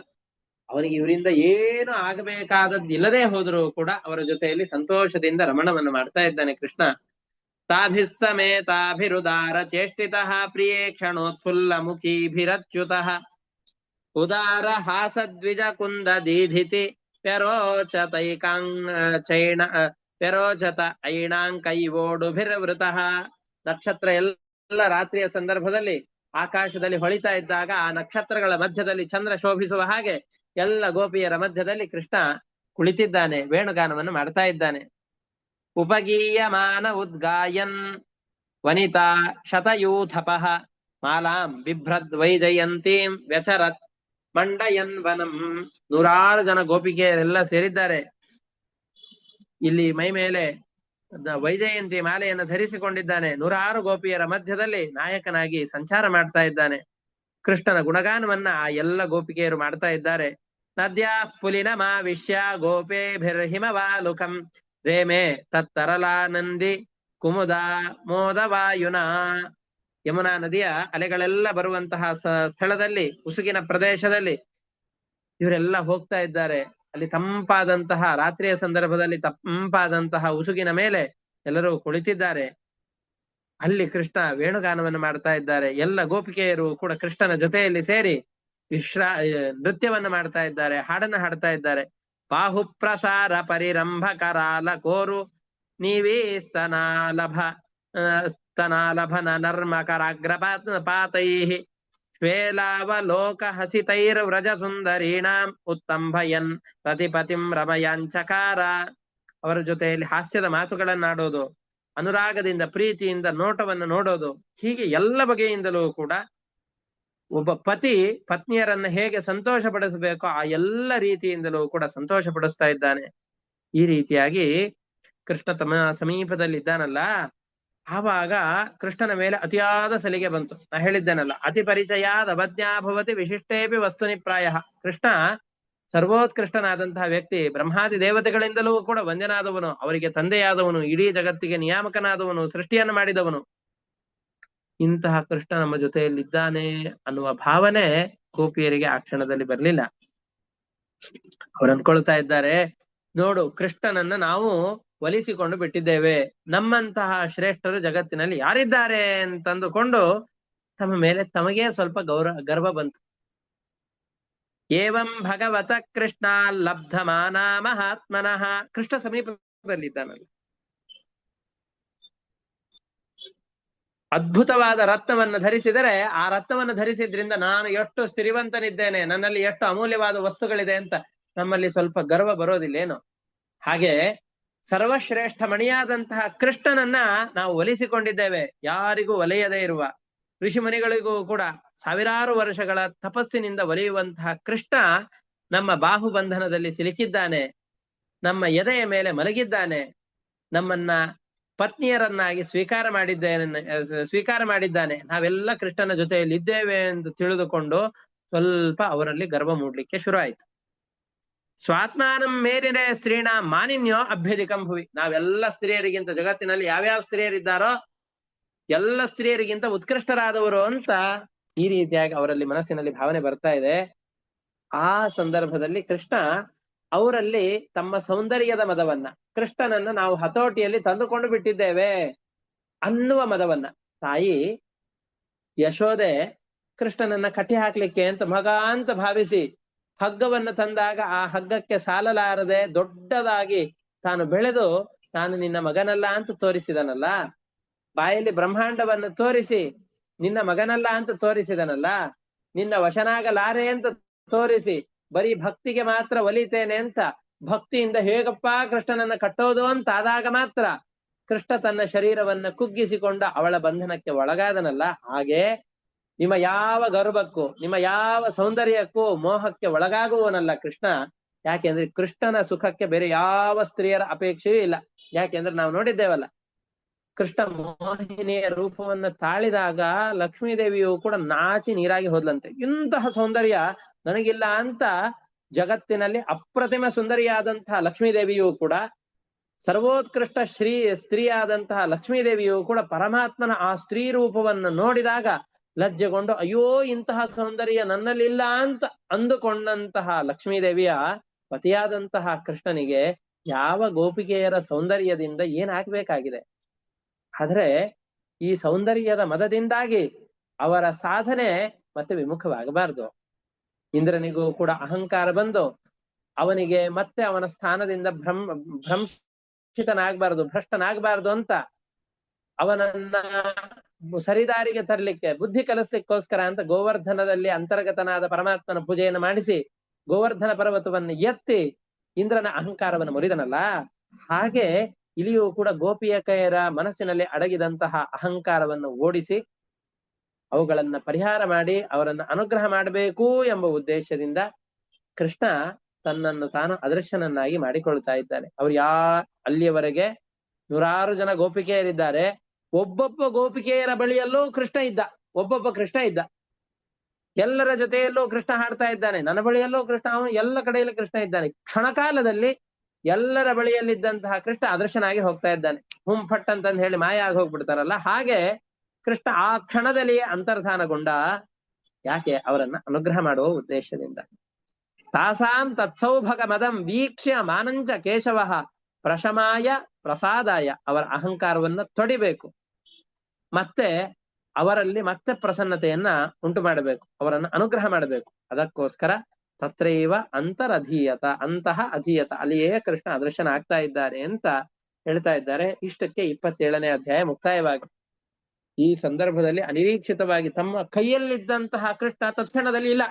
ಅವನಿಗೆ ಇವರಿಂದ ಏನು ಆಗಬೇಕಾದದ್ದಿಲ್ಲದೆ ಹೋದರೂ ಕೂಡ ಅವರ ಜೊತೆಯಲ್ಲಿ ಸಂತೋಷದಿಂದ ರಮಣವನ್ನು ಮಾಡ್ತಾ ಇದ್ದಾನೆ ಕೃಷ್ಣ. ತಾಭಿಸ್ಸಮೇತಾಭಿರುದಾರ ಚೇಷ್ಟಿತಃ ಪ್ರಿಯೇ ಕ್ಷಣೋತ್ಫುಲ್ಲ ಮುಖೀಭಿರಚ್ಯುತಃ ಉದಾರ ಹಾಸದ್ವಿಜ ಕುಂದ ದೀಧಿತಿ ವ್ಯರೋಚತ ಐಣಾಂಕೈವೋಡುಭಿರ್ವೃತಃ. ನಕ್ಷತ್ರ ಎಲ್ಲ ರಾತ್ರಿಯ ಸಂದರ್ಭದಲ್ಲಿ ಆಕಾಶದಲ್ಲಿ ಹೊಳಿತಾ ಇದ್ದಾಗ ಆ ನಕ್ಷತ್ರಗಳ ಮಧ್ಯದಲ್ಲಿ ಚಂದ್ರ ಶೋಭಿಸುವ ಹಾಗೆ ಎಲ್ಲ ಗೋಪಿಯರ ಮಧ್ಯದಲ್ಲಿ ಕೃಷ್ಣ ಕುಳಿತಿದ್ದಾನೆ, ವೇಣುಗಾನವನ್ನು ಮಾಡ್ತಾ ಇದ್ದಾನೆ. ಉಪಗೀಯಮಾನ ಉದ್ಗಾಯನ್ ವನಿತಾ ಶತಯೂಥಪಃ ಮಾಲಾಂ ಬಿಭ್ರದ್ ವೈಜಯಂತೀಂ ವ್ಯಚರತ್ ಮಂಡಯನ್ ವನಂ. 106 ಜನ ಗೋಪಿಕೆಯರೆಲ್ಲ ಸೇರಿದ್ದಾರೆ. ಇಲ್ಲಿ ಮೈ ಮೇಲೆ ವೈಜಯಂತಿ ಮಾಲೆಯನ್ನು ಧರಿಸಿಕೊಂಡಿದ್ದಾನೆ. 106 ಗೋಪಿಯರ ಮಧ್ಯದಲ್ಲಿ ನಾಯಕನಾಗಿ ಸಂಚಾರ ಮಾಡ್ತಾ ಇದ್ದಾನೆ. ಕೃಷ್ಣನ ಗುಣಗಾನವನ್ನ ಆ ಎಲ್ಲ ಗೋಪಿಕೆಯರು ಮಾಡ್ತಾ ಇದ್ದಾರೆ. ನದ್ಯಾ ಪುಲಿನಮಾವಿಶ್ಯ ಗೋಪೇಭಿರ್ಹಿಮವಾಲುಕಂ ರೇಮೆ ತತ್ತರಲಾನಂದಿ ಕುಮುದ ಮೋದವಾಯುನಾ. ಯಮುನಾ ನದಿಯ ಅಲೆಗಳೆಲ್ಲ ಬರುವಂತಹ ಸ್ಥಳದಲ್ಲಿ, ಉಸುಗಿನ ಪ್ರದೇಶದಲ್ಲಿ ಇವರೆಲ್ಲ ಹೋಗ್ತಾ ಇದ್ದಾರೆ. ಅಲ್ಲಿ ತಂಪಾದಂತಹ ರಾತ್ರಿಯ ಸಂದರ್ಭದಲ್ಲಿ ತಂಪಾದಂತಹ ಉಸುಗಿನ ಮೇಲೆ ಎಲ್ಲರೂ ಕುಳಿತಿದ್ದಾರೆ. ಅಲ್ಲಿ ಕೃಷ್ಣ ವೇಣುಗಾನವನ್ನು ಮಾಡ್ತಾ ಇದ್ದಾರೆ. ಎಲ್ಲ ಗೋಪಿಕೆಯರು ಕೂಡ ಕೃಷ್ಣನ ಜೊತೆಯಲ್ಲಿ ಸೇರಿ ನೃತ್ಯವನ್ನು ಮಾಡ್ತಾ ಇದ್ದಾರೆ, ಹಾಡನ್ನು ಹಾಡ್ತಾ ಇದ್ದಾರೆ. ಬಾಹು ಪ್ರಸಾರ ಪರಿರಂಭ ಕರಾಲ ಕೋರು ನೀವೇ ಸ್ತನಾಲಭನ ನರ್ಮಕರಾಗ್ರಪಾತೈ ಶ್ವೇಲಾವಲೋಕ ಹಸಿತೈರ್ವ್ರಜ ಸುಂದರೀಣಾಂ ಉತ್ತಂಭಯನ್ ರತಿಪತಿಂ ರಮಯಾಂಚಕಾರ. ಅವರ ಜೊತೆಯಲ್ಲಿ ಹಾಸ್ಯದ ಮಾತುಗಳನ್ನಾಡೋದು, ಅನುರಾಗದಿಂದ ಪ್ರೀತಿಯಿಂದ ನೋಟವನ್ನು ನೋಡೋದು, ಹೀಗೆ ಎಲ್ಲ ಬಗೆಯಿಂದಲೂ ಕೂಡ ಒಬ್ಬ ಪತಿ ಪತ್ನಿಯರನ್ನ ಹೇಗೆ ಸಂತೋಷ ಪಡಿಸಬೇಕೋ ಆ ಎಲ್ಲ ರೀತಿಯಿಂದಲೂ ಕೂಡ ಸಂತೋಷ ಪಡಿಸ್ತಾ ಇದ್ದಾನೆ. ಈ ರೀತಿಯಾಗಿ ಕೃಷ್ಣ ತಮ್ಮ ಸಮೀಪದಲ್ಲಿ ಇದ್ದಾನಲ್ಲ, ಆವಾಗ ಕೃಷ್ಣನ ಮೇಲೆ ಅತಿಯಾದ ಸಲಿಗೆ ಬಂತು. ನಾ ಹೇಳಿದ್ದೇನಲ್ಲ, ಅತಿ ಪರಿಚಯಾದ ಅವಜ್ಞಾಭವತಿ ವಿಶಿಷ್ಟೇಪಿ ವಸ್ತುನಿ ಪ್ರಾಯ. ಕೃಷ್ಣ ಸರ್ವೋತ್ಕೃಷ್ಟನಾದಂತಹ ವ್ಯಕ್ತಿ, ಬ್ರಹ್ಮಾದಿ ದೇವತೆಗಳಿಂದಲೂ ಕೂಡ ವಂದ್ಯನಾದವನು, ಅವರಿಗೆ ತಂದೆಯಾದವನು, ಇಡೀ ಜಗತ್ತಿಗೆ ನಿಯಾಮಕನಾದವನು, ಸೃಷ್ಟಿಯನ್ನು ಮಾಡಿದವನು. ಇಂತಹ ಕೃಷ್ಣ ನಮ್ಮ ಜೊತೆಯಲ್ಲಿದ್ದಾನೆ ಅನ್ನುವ ಭಾವನೆ ಗೋಪಿಯರಿಗೆ ಆ ಕ್ಷಣದಲ್ಲಿ ಬರಲಿಲ್ಲ. ಅವ್ರು ಅನ್ಕೊಳ್ತಾ ಇದ್ದಾರೆ, ನೋಡು ಕೃಷ್ಣನನ್ನ ನಾವು ಒಲಿಸಿಕೊಂಡು ಬಿಟ್ಟಿದ್ದೇವೆ, ನಮ್ಮಂತಹ ಶ್ರೇಷ್ಠರು ಜಗತ್ತಿನಲ್ಲಿ ಯಾರಿದ್ದಾರೆ ಅಂತಂದುಕೊಂಡು ತಮ್ಮ ಮೇಲೆ ತಮಗೇ ಸ್ವಲ್ಪ ಗರ್ವ ಬಂತು. ಏವಂ ಭಗವತ ಕೃಷ್ಣ ಲಬ್ಧಮಾನ ಮಹಾತ್ಮನಃ. ಕೃಷ್ಣ ಸಮೀಪದಲ್ಲಿದ್ದಾನಲ್ಲ, ಅದ್ಭುತವಾದ ರತ್ನವನ್ನು ಧರಿಸಿದರೆ ಆ ರತ್ನವನ್ನು ಧರಿಸಿದ್ರಿಂದ ನಾನು ಎಷ್ಟು ಸಿರಿವಂತನಿದ್ದೇನೆ, ನನ್ನಲ್ಲಿ ಎಷ್ಟು ಅಮೂಲ್ಯವಾದ ವಸ್ತುಗಳಿದೆ ಅಂತ ನಮ್ಮಲ್ಲಿ ಸ್ವಲ್ಪ ಗರ್ವ ಬರೋದಿಲ್ಲೇನು? ಹಾಗೆ ಸರ್ವಶ್ರೇಷ್ಠ ಮಣಿಯಾದಂತಹ ಕೃಷ್ಣನನ್ನ ನಾವು ಒಲಿಸಿಕೊಂಡಿದ್ದೇವೆ. ಯಾರಿಗೂ ಒಲೆಯದೇ ಇರುವ, ಋಷಿ ಮುನಿಗಳಿಗೂ ಕೂಡ ಸಾವಿರಾರು ವರ್ಷಗಳ ತಪಸ್ಸಿನಿಂದ ಒಲಿಯುವಂತಹ ಕೃಷ್ಣ ನಮ್ಮ ಬಾಹುಬಂಧನದಲ್ಲಿ ಸಿಲುಕಿದ್ದಾನೆ, ನಮ್ಮ ಎದೆಯ ಮೇಲೆ ಮಲಗಿದ್ದಾನೆ, ನಮ್ಮನ್ನ ಪತ್ನಿಯರನ್ನಾಗಿ ಸ್ವೀಕಾರ ಮಾಡಿದ್ದಾನೆ. ನಾವೆಲ್ಲ ಕೃಷ್ಣನ ಜೊತೆಯಲ್ಲಿ ಇದ್ದೇವೆ ಎಂದು ತಿಳಿದುಕೊಂಡು ಸ್ವಲ್ಪ ಅವರಲ್ಲಿ ಗರ್ವ ಮೂಡ್ಲಿಕ್ಕೆ ಶುರು ಆಯ್ತು. ಸ್ವಾತ್ಮಾನಂ ಮೇರಿನ ಸ್ತ್ರೀಣ ಮಾನಿನ್ಯೋ ಅಭ್ಯಧಿಕಂ ಭುವಿ. ನಾವೆಲ್ಲ ಸ್ತ್ರೀಯರಿಗಿಂತ, ಜಗತ್ತಿನಲ್ಲಿ ಯಾವ್ಯಾವ ಸ್ತ್ರೀಯರಿದ್ದಾರೋ ಎಲ್ಲ ಸ್ತ್ರೀಯರಿಗಿಂತ ಉತ್ಕೃಷ್ಟರಾದವರು ಅಂತ ಈ ರೀತಿಯಾಗಿ ಅವರಲ್ಲಿ ಮನಸ್ಸಿನಲ್ಲಿ ಭಾವನೆ ಬರ್ತಾ ಇದೆ. ಆ ಸಂದರ್ಭದಲ್ಲಿ ಕೃಷ್ಣ ಅವರಲ್ಲಿ ತಮ್ಮ ಸೌಂದರ್ಯದ ಮದವನ್ನ, ಕೃಷ್ಣನನ್ನ ನಾವು ಹತೋಟಿಯಲ್ಲಿ ತಂದುಕೊಂಡು ಬಿಟ್ಟಿದ್ದೇವೆ ಅನ್ನುವ ಮದವನ್ನ, ತಾಯಿ ಯಶೋದೆ ಕೃಷ್ಣನನ್ನ ಕಟ್ಟಿ ಹಾಕ್ಲಿಕ್ಕೆ ಅಂತ ಮಗ ಅಂತ ಭಾವಿಸಿ ಹಗ್ಗವನ್ನು ತಂದಾಗ ಆ ಹಗ್ಗಕ್ಕೆ ಸಾಲಲಾರದೆ ದೊಡ್ಡದಾಗಿ ತಾನು ಬೆಳೆದು ನಾನು ನಿನ್ನ ಮಗನಲ್ಲ ಅಂತ ತೋರಿಸಿದನಲ್ಲ, ಬಾಯಲ್ಲಿ ಬ್ರಹ್ಮಾಂಡವನ್ನು ತೋರಿಸಿ ನಿನ್ನ ಮಗನಲ್ಲ ಅಂತ ತೋರಿಸಿದನಲ್ಲ, ನಿನ್ನ ವಶನಾಗಲಾರೆ ಅಂತ ತೋರಿಸಿ ಬರೀ ಭಕ್ತಿಗೆ ಮಾತ್ರ ಒಲಿತೇನೆ ಅಂತ ಭಕ್ತಿಯಿಂದ ಹೇಗಪ್ಪ ಕೃಷ್ಣನನ್ನ ಕಟ್ಟೋದು ಅಂತ ಆದಾಗ ಮಾತ್ರ ಕೃಷ್ಣ ತನ್ನ ಶರೀರವನ್ನ ಕುಗ್ಗಿಸಿಕೊಂಡ ಅವಳ ಬಂಧನಕ್ಕೆ ಒಳಗಾದನಲ್ಲ. ಹಾಗೆ ನಿಮ್ಮ ಯಾವ ಗರ್ಭಕ್ಕೂ ನಿಮ್ಮ ಯಾವ ಸೌಂದರ್ಯಕ್ಕೂ ಮೋಹಕ್ಕೆ ಒಳಗಾಗುವನಲ್ಲ ಕೃಷ್ಣ. ಯಾಕೆಂದ್ರೆ ಕೃಷ್ಣನ ಸುಖಕ್ಕೆ ಬೇರೆ ಯಾವ ಸ್ತ್ರೀಯರ ಅಪೇಕ್ಷೆಯೂ ಇಲ್ಲ. ಯಾಕೆಂದ್ರೆ ನಾವು ನೋಡಿದ್ದೇವಲ್ಲ, ಕೃಷ್ಣ ಮೋಹಿನಿಯ ರೂಪವನ್ನು ತಾಳಿದಾಗ ಲಕ್ಷ್ಮೀದೇವಿಯು ಕೂಡ ನಾಚಿ ನೀರಾಗಿ ಹೋದ್ಲಂತೆ. ಇಂತಹ ಸೌಂದರ್ಯ ನನಗಿಲ್ಲ ಅಂತ ಜಗತ್ತಿನಲ್ಲಿ ಅಪ್ರತಿಮ ಸುಂದರಿಯಾದಂತಹ ಲಕ್ಷ್ಮೀದೇವಿಯು ಕೂಡ, ಸರ್ವೋತ್ಕೃಷ್ಟ ಸ್ತ್ರೀಯಾದಂತಹ ಲಕ್ಷ್ಮೀದೇವಿಯು ಕೂಡ ಪರಮಾತ್ಮನ ಆ ಸ್ತ್ರೀ ರೂಪವನ್ನು ನೋಡಿದಾಗ ಲಜ್ಜೆಗೊಂಡು ಅಯ್ಯೋ ಇಂತಹ ಸೌಂದರ್ಯ ನನ್ನಲ್ಲಿಲ್ಲ ಅಂತ ಅಂದುಕೊಂಡಂತಹ ಲಕ್ಷ್ಮೀದೇವಿಯ ಪತಿಯಾದಂತಹ ಕೃಷ್ಣನಿಗೆ ಯಾವ ಗೋಪಿಕೆಯರ ಸೌಂದರ್ಯದಿಂದ ಏನಾಗಬೇಕಾಗಿದೆ. ಆದ್ರೆ ಈ ಸೌಂದರ್ಯದ ಮದದಿಂದಾಗಿ ಅವರ ಸಾಧನೆ ಮತ್ತೆ ವಿಮುಖವಾಗಬಾರದು. ಇಂದ್ರನಿಗೂ ಕೂಡ ಅಹಂಕಾರ ಬಂದು ಅವನಿಗೆ ಮತ್ತೆ ಅವನ ಸ್ಥಾನದಿಂದ ಭ್ರಷ್ಟನಾಗಬಾರದು ಅಂತ ಅವನನ್ನ ಸರಿದಾರಿಗೆ ತರಲಿಕ್ಕೆ ಬುದ್ಧಿ ಕಲಿಸ್ಲಿಕ್ಕೋಸ್ಕರ ಅಂತ ಗೋವರ್ಧನದಲ್ಲಿ ಅಂತರ್ಗತನಾದ ಪರಮಾತ್ಮನ ಪೂಜೆಯನ್ನು ಮಾಡಿಸಿ ಗೋವರ್ಧನ ಪರ್ವತವನ್ನು ಎತ್ತಿ ಇಂದ್ರನ ಅಹಂಕಾರವನ್ನು ಮುರಿದನಲ್ಲ. ಹಾಗೆ ಇಲ್ಲಿಯೂ ಕೂಡ ಗೋಪಿಯಕೆಯರ ಮನಸ್ಸಿನಲ್ಲಿ ಅಡಗಿದಂತಹ ಅಹಂಕಾರವನ್ನು ಓಡಿಸಿ ಅವುಗಳನ್ನ ಪರಿಹಾರ ಮಾಡಿ ಅವರನ್ನ ಅನುಗ್ರಹ ಮಾಡಬೇಕು ಎಂಬ ಉದ್ದೇಶದಿಂದ ಕೃಷ್ಣ ತನ್ನನ್ನು ತಾನು ಅದೃಶ್ಯನನ್ನಾಗಿ ಮಾಡಿಕೊಳ್ತಾ ಇದ್ದಾನೆ. ಅವ್ರು ಅಲ್ಲಿಯವರೆಗೆ 100 ಜನ ಗೋಪಿಕೆಯರಿದ್ದಾರೆ. ಒಬ್ಬೊಬ್ಬ ಗೋಪಿಕೆಯರ ಬಳಿಯಲ್ಲೂ ಕೃಷ್ಣ ಇದ್ದ, ಒಬ್ಬೊಬ್ಬ ಕೃಷ್ಣ ಇದ್ದ. ಎಲ್ಲರ ಜೊತೆಯಲ್ಲೂ ಕೃಷ್ಣ ಹಾಡ್ತಾ ಇದ್ದಾನೆ. ನನ್ನ ಬಳಿಯಲ್ಲೂ ಕೃಷ್ಣ, ಎಲ್ಲ ಕಡೆಯಲ್ಲೂ ಕೃಷ್ಣ ಇದ್ದಾನೆ. ಕ್ಷಣಕಾಲದಲ್ಲಿ ಎಲ್ಲರ ಬಳಿಯಲ್ಲಿದ್ದಂತಹ ಕೃಷ್ಣ ಅದೃಶ್ಯನಾಗಿ ಹೋಗ್ತಾ ಇದ್ದಾನೆ. ಹುಂಫಟ್ ಅಂತಂದು ಹೇಳಿ ಮಾಯ ಆಗಿ ಹೋಗ್ಬಿಡ್ತಾರಲ್ಲ, ಹಾಗೆ ಕೃಷ್ಣ ಆ ಕ್ಷಣದಲ್ಲಿಯೇ ಅಂತರ್ಧಾನಗೊಂಡ. ಯಾಕೆ? ಅವರನ್ನ ಅನುಗ್ರಹ ಮಾಡುವ ಉದ್ದೇಶದಿಂದ. ತಾಸಾಂ ತತ್ಸೌಭಗ ಮದಂ ವೀಕ್ಷ್ಯ ಮಾನಂಚ ಕೇಶವ ಪ್ರಶಮಾಯ ಪ್ರಸಾದಾಯ. ಅವರ ಅಹಂಕಾರವನ್ನ ತೊಡಿಬೇಕು, ಮತ್ತೆ ಅವರಲ್ಲಿ ಮತ್ತೆ ಪ್ರಸನ್ನತೆಯನ್ನ ಉಂಟು ಮಾಡಬೇಕು, ಅವರನ್ನ ಅನುಗ್ರಹ ಮಾಡಬೇಕು. ಅದಕ್ಕೋಸ್ಕರ ತತ್ರೈವ ಅಂತರಧೀಯತ, ಅಂತಹ ಅಧೀಯತ, ಅಲ್ಲಿಯೇ ಕೃಷ್ಣ ಅದೃಶ್ಯನಾಗ್ತಾ ಇದ್ದಾರೆ ಅಂತ ಹೇಳ್ತಾ ಇದ್ದಾರೆ. ಇಷ್ಟಕ್ಕೆ 27ನೇ ಅಧ್ಯಾಯ ಮುಕ್ತಾಯವಾಗಿ. ಈ ಸಂದರ್ಭದಲ್ಲಿ ಅನಿರೀಕ್ಷಿತವಾಗಿ ತಮ್ಮ ಕೈಯಲ್ಲಿದ್ದಂತಹ ಕೃಷ್ಣ ತತ್ಕ್ಷಣದಲ್ಲಿ ಇಲ್ಲ.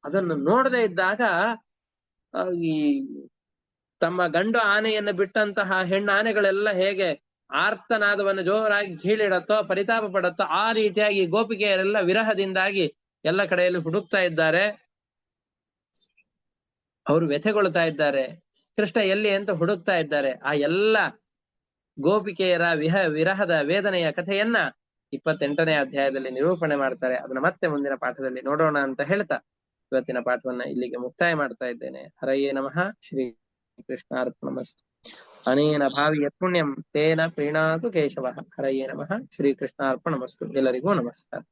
ಅದನ್ನು ನೋಡದೆ ಇದ್ದಾಗ ಈ ತಮ್ಮ ಗಂಡು ಆನೆಯನ್ನು ಬಿಟ್ಟಂತಹ ಹೆಣ್ಣು ಆನೆಗಳೆಲ್ಲ ಹೇಗೆ ಆರ್ತನಾದವನ್ನು ಜೋರಾಗಿ ಕೀಳಿಡತ್ತೋ, ಪರಿತಾಪ ಪಡತ್ತೋ, ಆ ರೀತಿಯಾಗಿ ಗೋಪಿಕೆಯರೆಲ್ಲ ವಿರಹದಿಂದಾಗಿ ಎಲ್ಲ ಕಡೆಯಲ್ಲಿ ಹುಡುಕ್ತಾ ಇದ್ದಾರೆ. ಅವರು ವ್ಯಥೆಗೊಳ್ತಾ ಇದ್ದಾರೆ. ಕೃಷ್ಣ ಎಲ್ಲಿ ಅಂತ ಹುಡುಕ್ತಾ ಇದ್ದಾರೆ. ಆ ಎಲ್ಲ ಗೋಪಿಕೆಯರ ವಿರಹದ ವೇದನೆಯ ಕಥೆಯನ್ನ 28ನೇ ಅಧ್ಯಾಯದಲ್ಲಿ ನಿರೂಪಣೆ ಮಾಡ್ತಾರೆ. ಅದನ್ನ ಮತ್ತೆ ಮುಂದಿನ ಪಾಠದಲ್ಲಿ ನೋಡೋಣ ಅಂತ ಹೇಳ್ತಾ ಇವತ್ತಿನ ಪಾಠವನ್ನ ಇಲ್ಲಿಗೆ ಮುಕ್ತಾಯ ಮಾಡ್ತಾ ಇದ್ದೇನೆ. ಹರಯೇ ನಮಃ. ಶ್ರೀ ಕೃಷ್ಣಾರ್ಪಣಮಸ್ತು. ಅನೇನ ಭಾವಿ ಪುಣ್ಯಂ ತೇನ ಪ್ರೀಣಾತು ಕೇಶವ. ಹರಯೇ ನಮಃ. ಶ್ರೀ ಕೃಷ್ಣಾರ್ಪಣಮಸ್ತು. ಎಲ್ಲರಿಗೂ ನಮಸ್ಕಾರ.